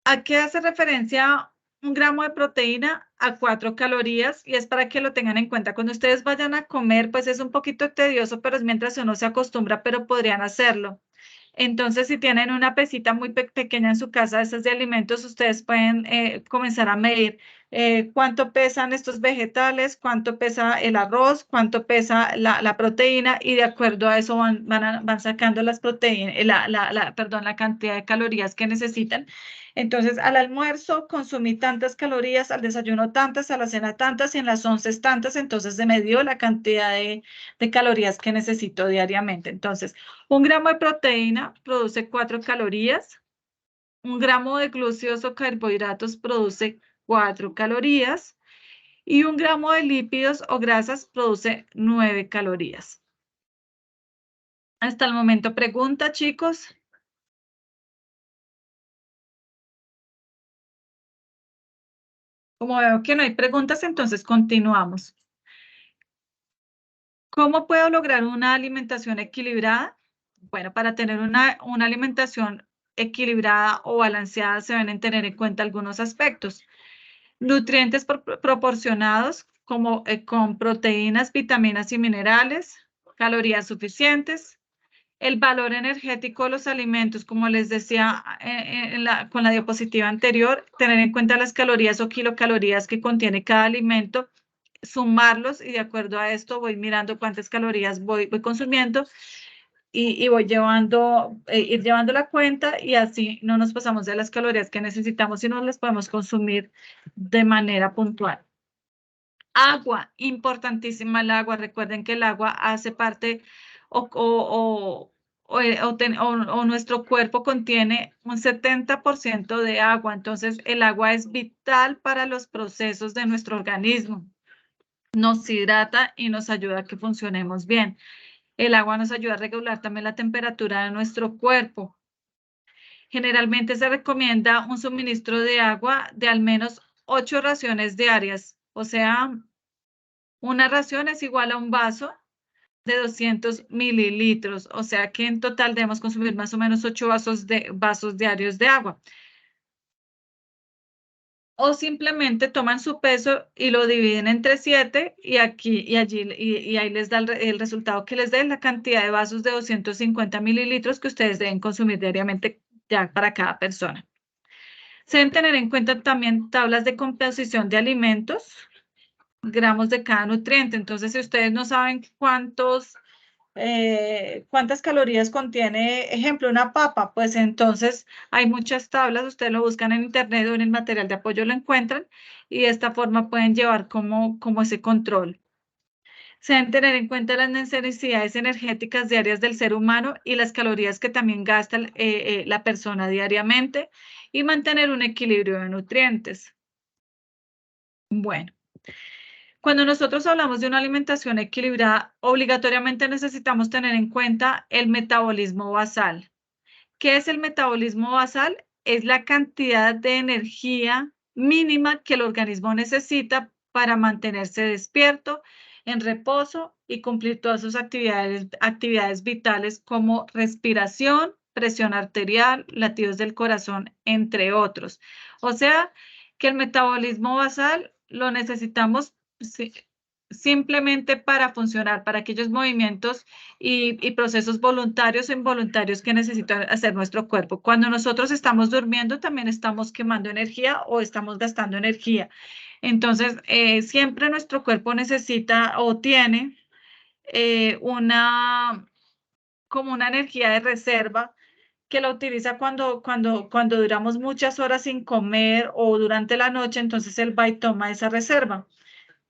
¿A qué hace referencia un gramo de proteína? A 4 calorías, y es para que lo tengan en cuenta. Cuando ustedes vayan a comer, pues es un poquito tedioso, pero es mientras uno se acostumbra, pero podrían hacerlo. Entonces, si tienen una pesita muy pequeña en su casa, esas de alimentos, ustedes pueden comenzar a medir cuánto pesan estos vegetales, cuánto pesa el arroz, cuánto pesa la proteína, y de acuerdo a eso van sacando las proteínas, perdón, la cantidad de calorías que necesitan. Entonces, al almuerzo consumí tantas calorías, al desayuno tantas, a la cena tantas y en las 11 tantas. Entonces, se me dio la cantidad de calorías que necesito diariamente. Entonces, un gramo de proteína produce 4 calorías. Un gramo de glúcidos o carbohidratos produce 4 calorías. Y un gramo de lípidos o grasas produce 9 calorías. Hasta el momento, pregunta, chicos. Como veo que no hay preguntas, entonces continuamos. ¿Cómo puedo lograr una alimentación equilibrada? Bueno, para tener una alimentación equilibrada o balanceada se deben tener en cuenta algunos aspectos. Nutrientes proporcionados como con proteínas, vitaminas y minerales, calorías suficientes, el valor energético de los alimentos, como les decía con la diapositiva anterior, tener en cuenta las calorías o kilocalorías que contiene cada alimento, sumarlos y de acuerdo a esto voy mirando cuántas calorías voy consumiendo y voy ir llevando la cuenta, y así no nos pasamos de las calorías que necesitamos y no las podemos consumir de manera puntual. Agua, importantísima el agua. Recuerden que el agua hace parte o nuestro cuerpo contiene un 70% de agua. Entonces, el agua es vital para los procesos de nuestro organismo. Nos hidrata y nos ayuda a que funcionemos bien. El agua nos ayuda a regular también la temperatura de nuestro cuerpo. Generalmente se recomienda un suministro de agua de al menos 8 raciones diarias, o sea, una ración es igual a un vaso de 200 mililitros, o sea que en total debemos consumir más o menos 8 vasos diarios de agua. O simplemente toman su peso y lo dividen entre 7 y aquí y allí y ahí les da el resultado que les dé la cantidad de vasos de 250 mililitros que ustedes deben consumir diariamente ya para cada persona. Se deben tener en cuenta también tablas de composición de alimentos, gramos de cada nutriente. Entonces, si ustedes no saben cuántas calorías contiene, ejemplo, una papa, pues entonces hay muchas tablas, ustedes lo buscan en internet o en el material de apoyo lo encuentran y de esta forma pueden llevar como ese control. Se deben tener en cuenta las necesidades energéticas diarias del ser humano y las calorías que también gasta la persona diariamente y mantener un equilibrio de nutrientes. Bueno, cuando nosotros hablamos de una alimentación equilibrada, obligatoriamente necesitamos tener en cuenta el metabolismo basal. ¿Qué es el metabolismo basal? Es la cantidad de energía mínima que el organismo necesita para mantenerse despierto, en reposo y cumplir todas sus actividades vitales como respiración, presión arterial, latidos del corazón, entre otros. O sea, que el metabolismo basal lo necesitamos simplemente para funcionar, para aquellos movimientos y procesos voluntarios o involuntarios que necesita hacer nuestro cuerpo. Cuando nosotros estamos durmiendo, también estamos quemando energía o estamos gastando energía. Entonces, siempre nuestro cuerpo necesita o tiene como una energía de reserva que la utiliza cuando duramos muchas horas sin comer o durante la noche, entonces él va y toma esa reserva.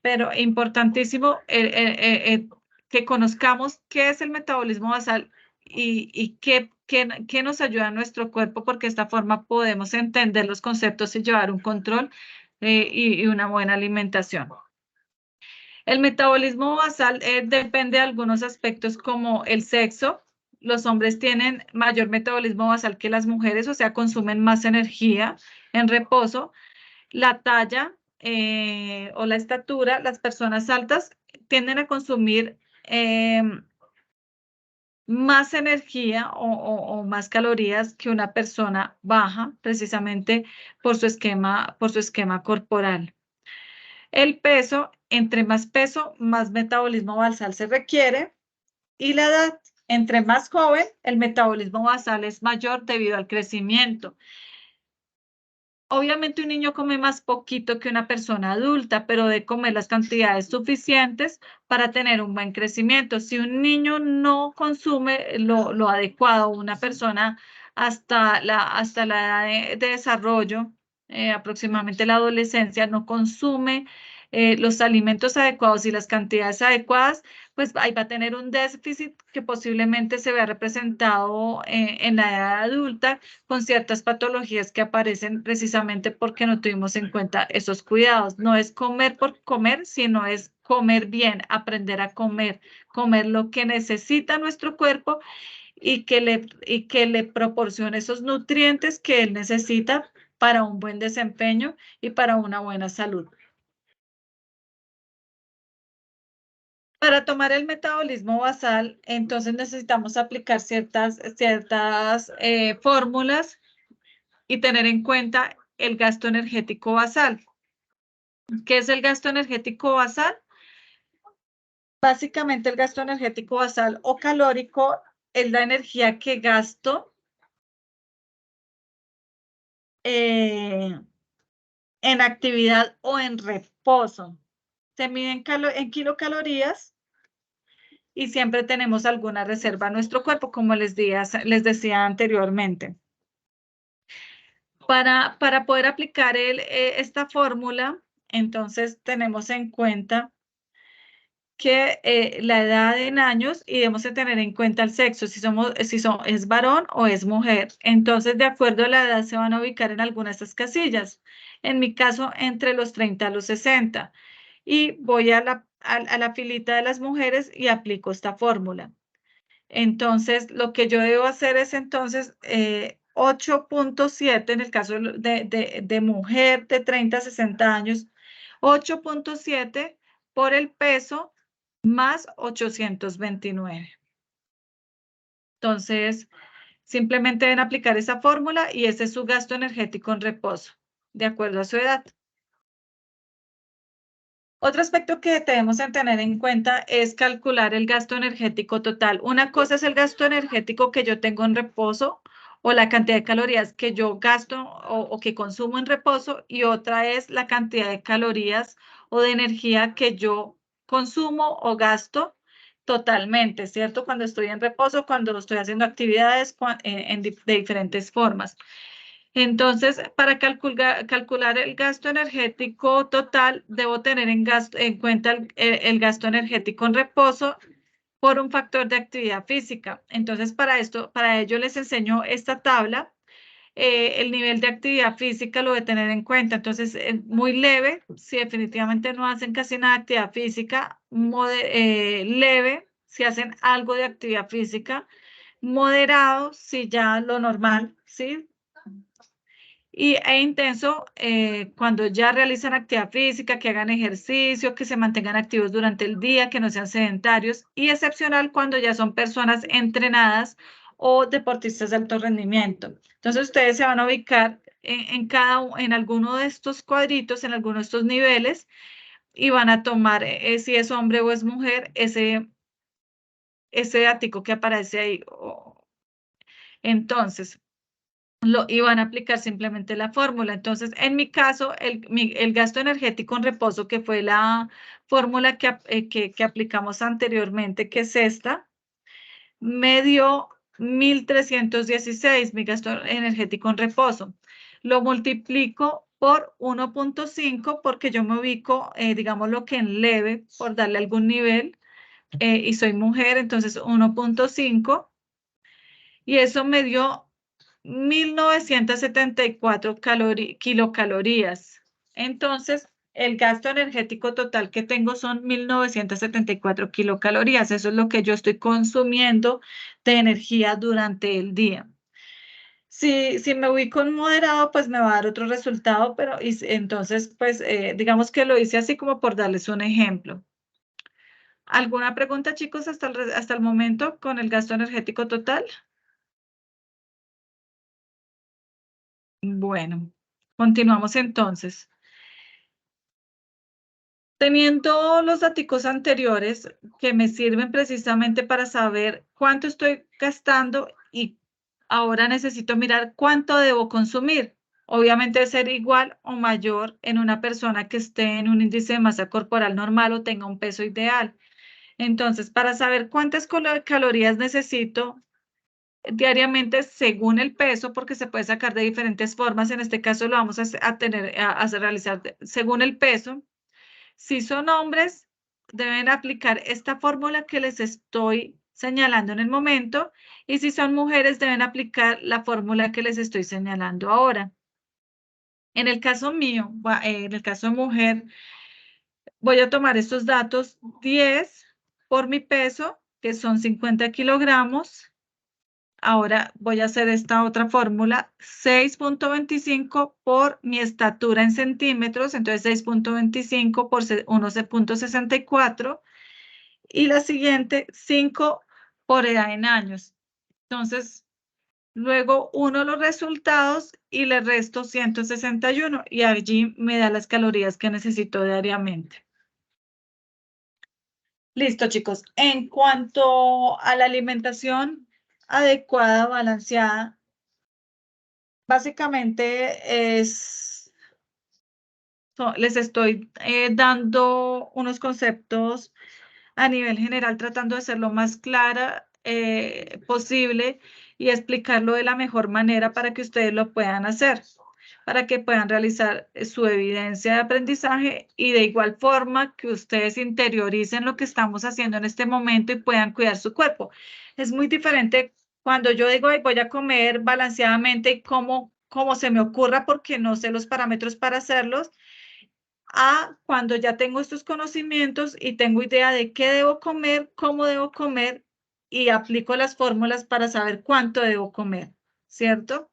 Pero importantísimo que conozcamos qué es el metabolismo basal y qué nos ayuda a nuestro cuerpo, porque de esta forma podemos entender los conceptos y llevar un control y una buena alimentación. El metabolismo basal depende de algunos aspectos como el sexo. Los hombres tienen mayor metabolismo basal que las mujeres, o sea, consumen más energía en reposo. La talla o la estatura, las personas altas tienden a consumir más energía o más calorías que una persona baja, precisamente por su esquema corporal. El peso, entre más peso, más metabolismo basal se requiere. Y la edad, entre más joven, el metabolismo basal es mayor debido al crecimiento. Obviamente un niño come más poquito que una persona adulta, pero debe comer las cantidades suficientes para tener un buen crecimiento. Si un niño no consume lo adecuado, una persona hasta la edad de desarrollo, aproximadamente la adolescencia, no consume los alimentos adecuados y las cantidades adecuadas, pues ahí va a tener un déficit que posiblemente se vea representado en la edad adulta con ciertas patologías que aparecen precisamente porque no tuvimos en cuenta esos cuidados. No es comer por comer, sino es comer bien, aprender a comer lo que necesita nuestro cuerpo y que le proporcione esos nutrientes que él necesita para un buen desempeño y para una buena salud. Para tomar el metabolismo basal, entonces necesitamos aplicar ciertas fórmulas y tener en cuenta el gasto energético basal. ¿Qué es el gasto energético basal? Básicamente el gasto energético basal o calórico es la energía que gasto eh, en actividad o en reposo. Se mide en kilocalorías y siempre tenemos alguna reserva en nuestro cuerpo, como les decía anteriormente. Para poder aplicar esta fórmula, entonces tenemos en cuenta que la edad en años y debemos de tener en cuenta el sexo, es varón o es mujer. Entonces, de acuerdo a la edad, se van a ubicar en algunas de estas casillas. En mi caso, entre los 30 a los 60. Y voy a la filita de las mujeres y aplico esta fórmula. Entonces, lo que yo debo hacer es entonces 8.7 en el caso de mujer de 30 a 60 años, 8.7 por el peso más 829. Entonces, simplemente deben aplicar esa fórmula y ese es su gasto energético en reposo, de acuerdo a su edad. Otro aspecto que debemos de tener en cuenta es calcular el gasto energético total. Una cosa es el gasto energético que yo tengo en reposo o la cantidad de calorías que yo gasto o que consumo en reposo y otra es la cantidad de calorías o de energía que yo consumo o gasto totalmente, ¿cierto? Cuando estoy en reposo, cuando estoy haciendo actividades de diferentes formas. Entonces, para calcular el gasto energético total, debo tener en cuenta el gasto energético en reposo por un factor de actividad física. Entonces, para ello les enseño esta tabla. El nivel de actividad física lo de tener en cuenta. Entonces, muy leve, si definitivamente no hacen casi nada de actividad física, leve, si hacen algo de actividad física, moderado, si ya lo normal, ¿sí? E intenso cuando ya realizan actividad física, que hagan ejercicio, que se mantengan activos durante el día, que no sean sedentarios, y excepcional cuando ya son personas entrenadas o deportistas de alto rendimiento. Entonces ustedes se van a ubicar en alguno de estos cuadritos, en alguno de estos niveles, y van a tomar si es hombre o es mujer, ese ático que aparece ahí. Entonces, y van a aplicar simplemente la fórmula. Entonces, en mi caso, el gasto energético en reposo, que fue la fórmula que aplicamos anteriormente, que es esta, me dio 1.316, mi gasto energético en reposo. Lo multiplico por 1.5 porque yo me ubico, digamos lo que en leve, por darle algún nivel, y soy mujer, entonces 1.5 y eso me dio 1.974 kilocalorías. Entonces, el gasto energético total que tengo son 1.974 kilocalorías. Eso es lo que yo estoy consumiendo de energía durante el día. Si me ubico en moderado, pues me va a dar otro resultado, pero entonces, pues digamos que lo hice así como por darles un ejemplo. ¿Alguna pregunta, chicos, hasta el momento con el gasto energético total? Bueno, continuamos entonces. Teniendo los datos anteriores que me sirven precisamente para saber cuánto estoy gastando y ahora necesito mirar cuánto debo consumir. Obviamente debe ser igual o mayor en una persona que esté en un índice de masa corporal normal o tenga un peso ideal. Entonces, para saber cuántas calorías necesito diariamente según el peso, porque se puede sacar de diferentes formas, en este caso lo vamos a realizar según el peso. Si son hombres, deben aplicar esta fórmula que les estoy señalando en el momento y si son mujeres, deben aplicar la fórmula que les estoy señalando ahora. En el caso mío, en el caso de mujer, voy a tomar estos datos 10 por mi peso, que son 50 kilogramos. Ahora voy a hacer esta otra fórmula, 6.25 por mi estatura en centímetros, entonces 6.25 por 11.64 y la siguiente 5 por edad en años. Entonces, luego uno los resultados y le resto 161 y allí me da las calorías que necesito diariamente. Listo, chicos. En cuanto a la alimentación adecuada, balanceada, básicamente les estoy dando unos conceptos a nivel general, tratando de ser lo más clara posible y explicarlo de la mejor manera para que ustedes lo puedan hacer, para que puedan realizar su evidencia de aprendizaje y de igual forma que ustedes interioricen lo que estamos haciendo en este momento y puedan cuidar su cuerpo. Es muy diferente cuando yo digo, "Ay, voy a comer balanceadamente y como se me ocurra porque no sé los parámetros para hacerlos, a cuando ya tengo estos conocimientos y tengo idea de qué debo comer, cómo debo comer y aplico las fórmulas para saber cuánto debo comer, ¿cierto?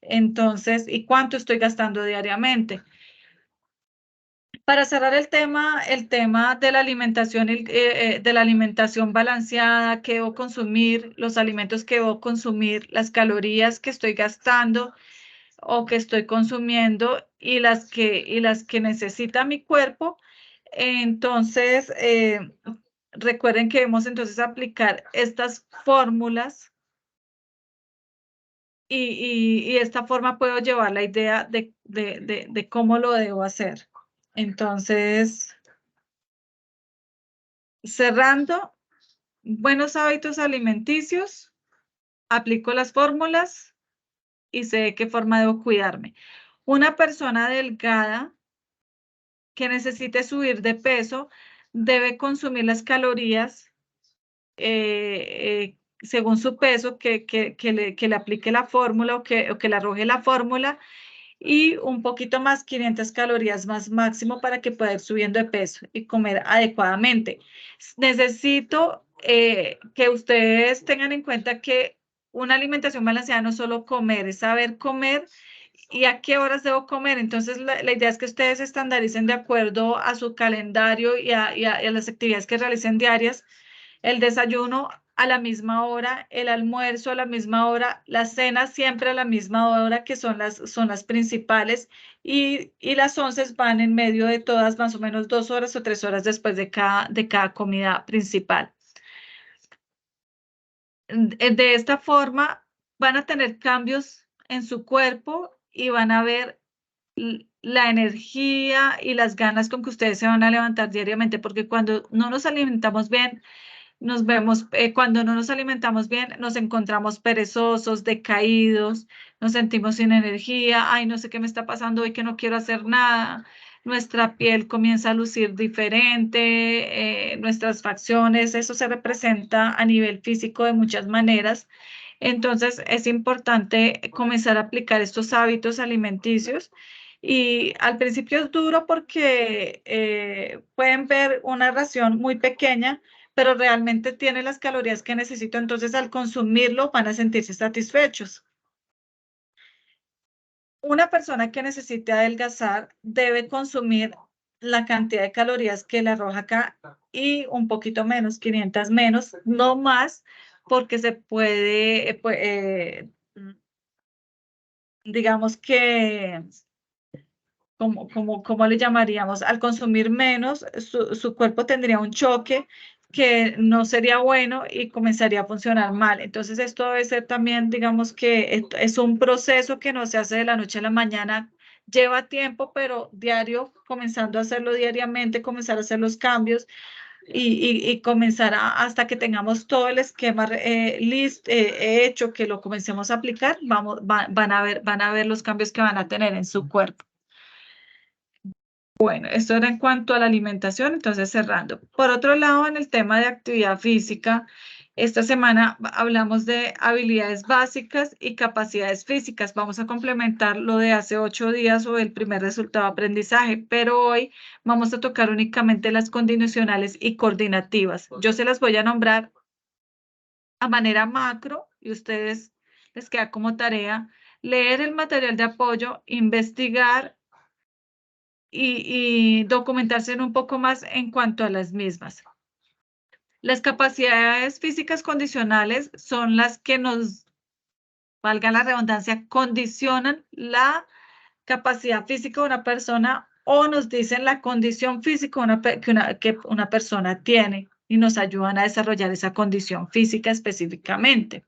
Entonces, ¿y cuánto estoy gastando diariamente? Para cerrar el tema de la alimentación, de la alimentación balanceada que debo consumir, los alimentos que debo consumir, las calorías que estoy gastando o que estoy consumiendo y las que necesita mi cuerpo. Entonces, recuerden que debemos entonces aplicar estas fórmulas y esta forma puedo llevar la idea de cómo lo debo hacer. Entonces, cerrando, buenos hábitos alimenticios, aplico las fórmulas y sé de qué forma debo cuidarme. Una persona delgada que necesite subir de peso debe consumir las calorías según su peso, que le aplique la fórmula o que le arroje la fórmula y un poquito más, 500 calorías más máximo para que pueda ir subiendo de peso y comer adecuadamente. Necesito que ustedes tengan en cuenta que una alimentación balanceada no es solo comer, es saber comer y a qué horas debo comer. Entonces, la idea es que ustedes estandaricen de acuerdo a su calendario y a las actividades que realicen diarias. El desayuno a la misma hora, el almuerzo a la misma hora, la cena siempre a la misma hora, que son las principales, y las 11 van en medio de todas, más o menos 2 horas o 3 horas después de cada comida principal. De esta forma, van a tener cambios en su cuerpo y van a ver la energía y las ganas con que ustedes se van a levantar diariamente, porque cuando no nos alimentamos bien, nos vemos, cuando no nos alimentamos bien, nos encontramos perezosos, decaídos, nos sentimos sin energía, ay, no sé qué me está pasando hoy que no quiero hacer nada. Nuestra piel comienza a lucir diferente, nuestras facciones, eso se representa a nivel físico de muchas maneras. Entonces, es importante comenzar a aplicar estos hábitos alimenticios. Y al principio es duro porque pueden ver una ración muy pequeña, pero realmente tiene las calorías que necesito, entonces al consumirlo van a sentirse satisfechos. Una persona que necesite adelgazar debe consumir la cantidad de calorías que le arroja acá y un poquito menos, 500 menos, no más, porque se puede, digamos que ¿cómo le llamaríamos? Al consumir menos, su cuerpo tendría un choque que no sería bueno y comenzaría a funcionar mal. Entonces, esto debe ser también, digamos que es un proceso que no se hace de la noche a la mañana, lleva tiempo, pero diario, comenzando a hacerlo diariamente, comenzar a hacer los cambios y comenzar hasta que tengamos todo el esquema hecho, que lo comencemos a aplicar, van a ver los cambios que van a tener en su cuerpo. Bueno, esto era en cuanto a la alimentación, entonces cerrando. Por otro lado, en el tema de actividad física, esta semana hablamos de habilidades básicas y capacidades físicas. Vamos a complementar lo de hace 8 días o el primer resultado de aprendizaje, pero hoy vamos a tocar únicamente las condicionales y coordinativas. Yo se las voy a nombrar a manera macro y ustedes les queda como tarea leer el material de apoyo, investigar y documentarse un poco más en cuanto a las mismas. Las capacidades físicas condicionales son las que nos, valga la redundancia, condicionan la capacidad física de una persona o nos dicen la condición física que una persona tiene y nos ayudan a desarrollar esa condición física específicamente.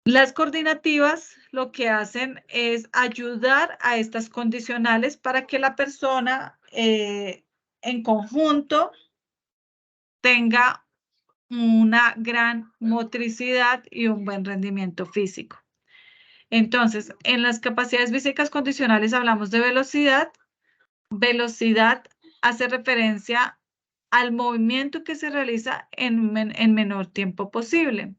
Las coordinativas lo que hacen es ayudar a estas condicionales para que la persona en conjunto tenga una gran motricidad y un buen rendimiento físico. Entonces, en las capacidades físicas condicionales hablamos de velocidad. Velocidad hace referencia al movimiento que se realiza en menor tiempo posible.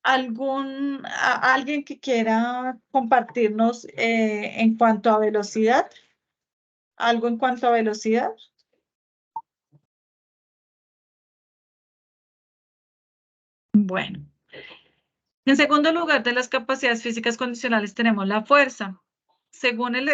¿Alguien que quiera compartirnos en cuanto a velocidad? ¿Algo en cuanto a velocidad? Bueno, en segundo lugar de las capacidades físicas condicionales tenemos la fuerza. Según el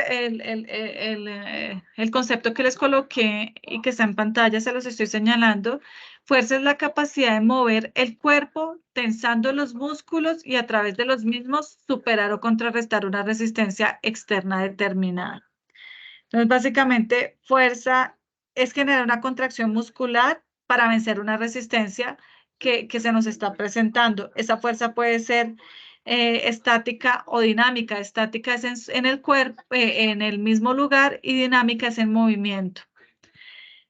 concepto que les coloqué y que está en pantalla, se los estoy señalando, fuerza es la capacidad de mover el cuerpo tensando los músculos y a través de los mismos superar o contrarrestar una resistencia externa determinada. Entonces, básicamente, fuerza es generar una contracción muscular para vencer una resistencia que se nos está presentando. Esa fuerza puede ser estática o dinámica. Estática es en el cuerpo, en el mismo lugar, y dinámica es en movimiento.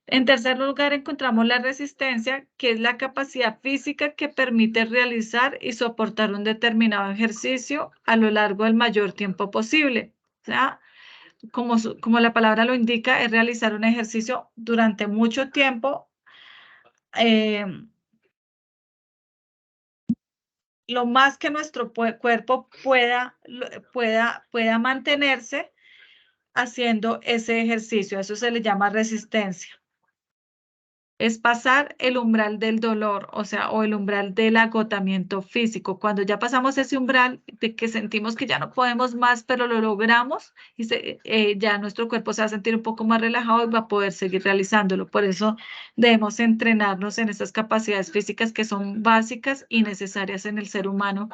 En tercer lugar, encontramos la resistencia, que es la capacidad física que permite realizar y soportar un determinado ejercicio a lo largo del mayor tiempo posible. O sea, como la palabra lo indica, es realizar un ejercicio durante mucho tiempo, eh, lo más que nuestro cuerpo pueda mantenerse haciendo ese ejercicio. Eso se le llama resistencia. Es pasar el umbral del dolor, o sea, o el umbral del agotamiento físico. Cuando ya pasamos ese umbral de que sentimos que ya no podemos más, pero lo logramos, y ya nuestro cuerpo se va a sentir un poco más relajado y va a poder seguir realizándolo. Por eso debemos entrenarnos en estas capacidades físicas que son básicas y necesarias en el ser humano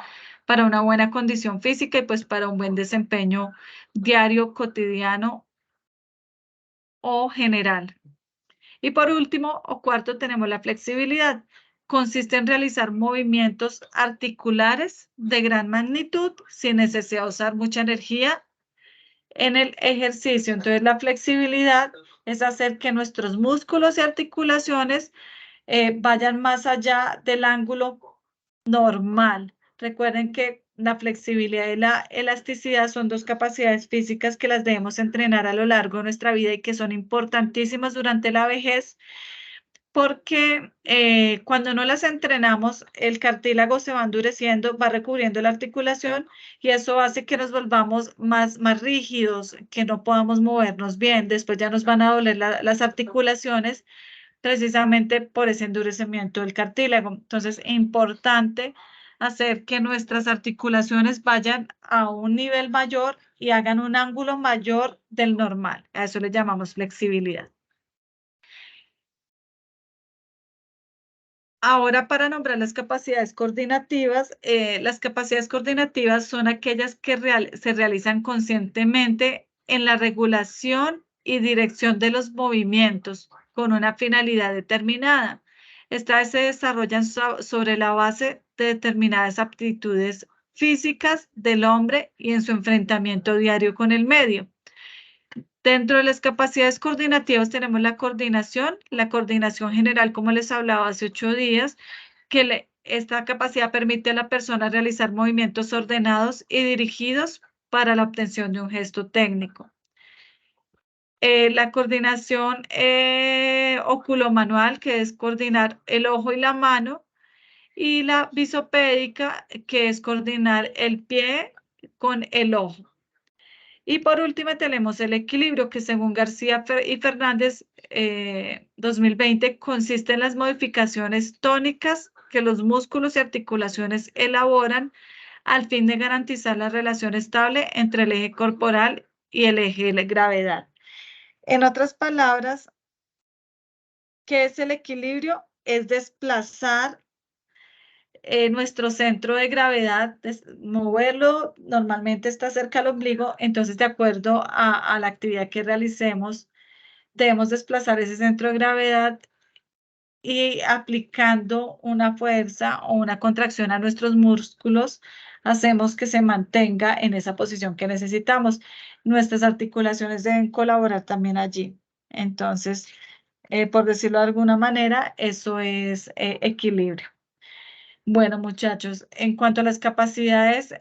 para una buena condición física y pues para un buen desempeño diario, cotidiano o general. Y por último o cuarto tenemos la flexibilidad. Consiste en realizar movimientos articulares de gran magnitud sin necesidad de usar mucha energía en el ejercicio. Entonces la flexibilidad es hacer que nuestros músculos y articulaciones vayan más allá del ángulo normal. Recuerden que la flexibilidad y la elasticidad son dos capacidades físicas que las debemos entrenar a lo largo de nuestra vida y que son importantísimas durante la vejez porque cuando no las entrenamos, el cartílago se va endureciendo, va recubriendo la articulación y eso hace que nos volvamos más rígidos, que no podamos movernos bien. Después ya nos van a doler las articulaciones precisamente por ese endurecimiento del cartílago. Entonces, es importante hacer que nuestras articulaciones vayan a un nivel mayor y hagan un ángulo mayor del normal. A eso le llamamos flexibilidad. Ahora, para nombrar las capacidades coordinativas son aquellas que se realizan conscientemente en la regulación y dirección de los movimientos con una finalidad determinada. Estas se desarrollan sobre la base de determinadas aptitudes físicas del hombre y en su enfrentamiento diario con el medio. Dentro de las capacidades coordinativas tenemos la coordinación general, como les hablaba hace 8 días, que esta capacidad permite a la persona realizar movimientos ordenados y dirigidos para la obtención de un gesto técnico. La coordinación oculomanual, que es coordinar el ojo y la mano, y la visopédica, que es coordinar el pie con el ojo. Y por último tenemos el equilibrio, que según García y Fernández 2020 consiste en las modificaciones tónicas que los músculos y articulaciones elaboran al fin de garantizar la relación estable entre el eje corporal y el eje de la gravedad. En otras palabras, ¿qué es el equilibrio? Es desplazar nuestro centro de gravedad, moverlo, normalmente está cerca al ombligo, entonces de acuerdo a la actividad que realicemos, debemos desplazar ese centro de gravedad y aplicando una fuerza o una contracción a nuestros músculos, hacemos que se mantenga en esa posición que necesitamos. Nuestras articulaciones deben colaborar también allí. Entonces, por decirlo de alguna manera, eso es equilibrio. Bueno, muchachos, en cuanto a las capacidades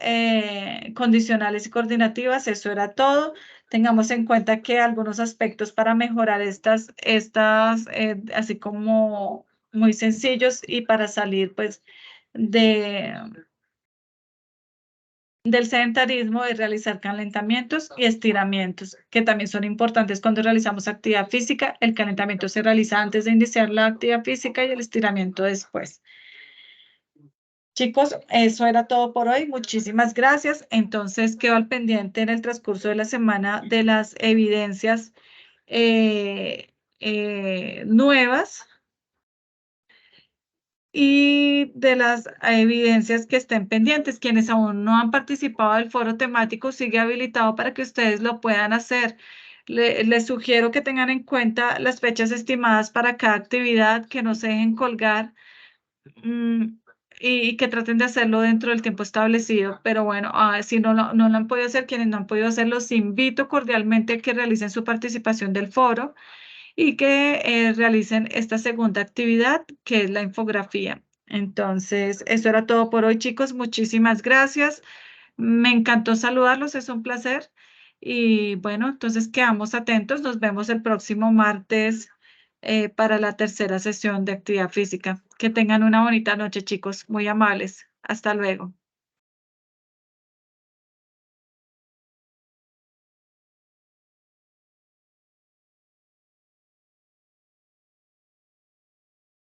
condicionales y coordinativas, eso era todo. Tengamos en cuenta que algunos aspectos para mejorar así como muy sencillos y para salir pues de, del sedentarismo es realizar calentamientos y estiramientos, que también son importantes cuando realizamos actividad física. El calentamiento se realiza antes de iniciar la actividad física y el estiramiento después. Chicos, eso era todo por hoy. Muchísimas gracias. Entonces, quedo al pendiente en el transcurso de la semana de las evidencias nuevas y de las evidencias que estén pendientes. Quienes aún no han participado del foro temático, sigue habilitado para que ustedes lo puedan hacer. Les sugiero que tengan en cuenta las fechas estimadas para cada actividad, que no se dejen colgar. Mm, y que traten de hacerlo dentro del tiempo establecido. Pero bueno, si no lo han podido hacer, quienes no han podido hacerlo, los invito cordialmente a que realicen su participación del foro y que realicen esta segunda actividad, que es la infografía. Entonces, eso era todo por hoy, chicos. Muchísimas gracias. Me encantó saludarlos, es un placer. Y bueno, entonces quedamos atentos. Nos vemos el próximo martes para la tercera sesión de actividad física. Que tengan una bonita noche, chicos. Muy amables. Hasta luego.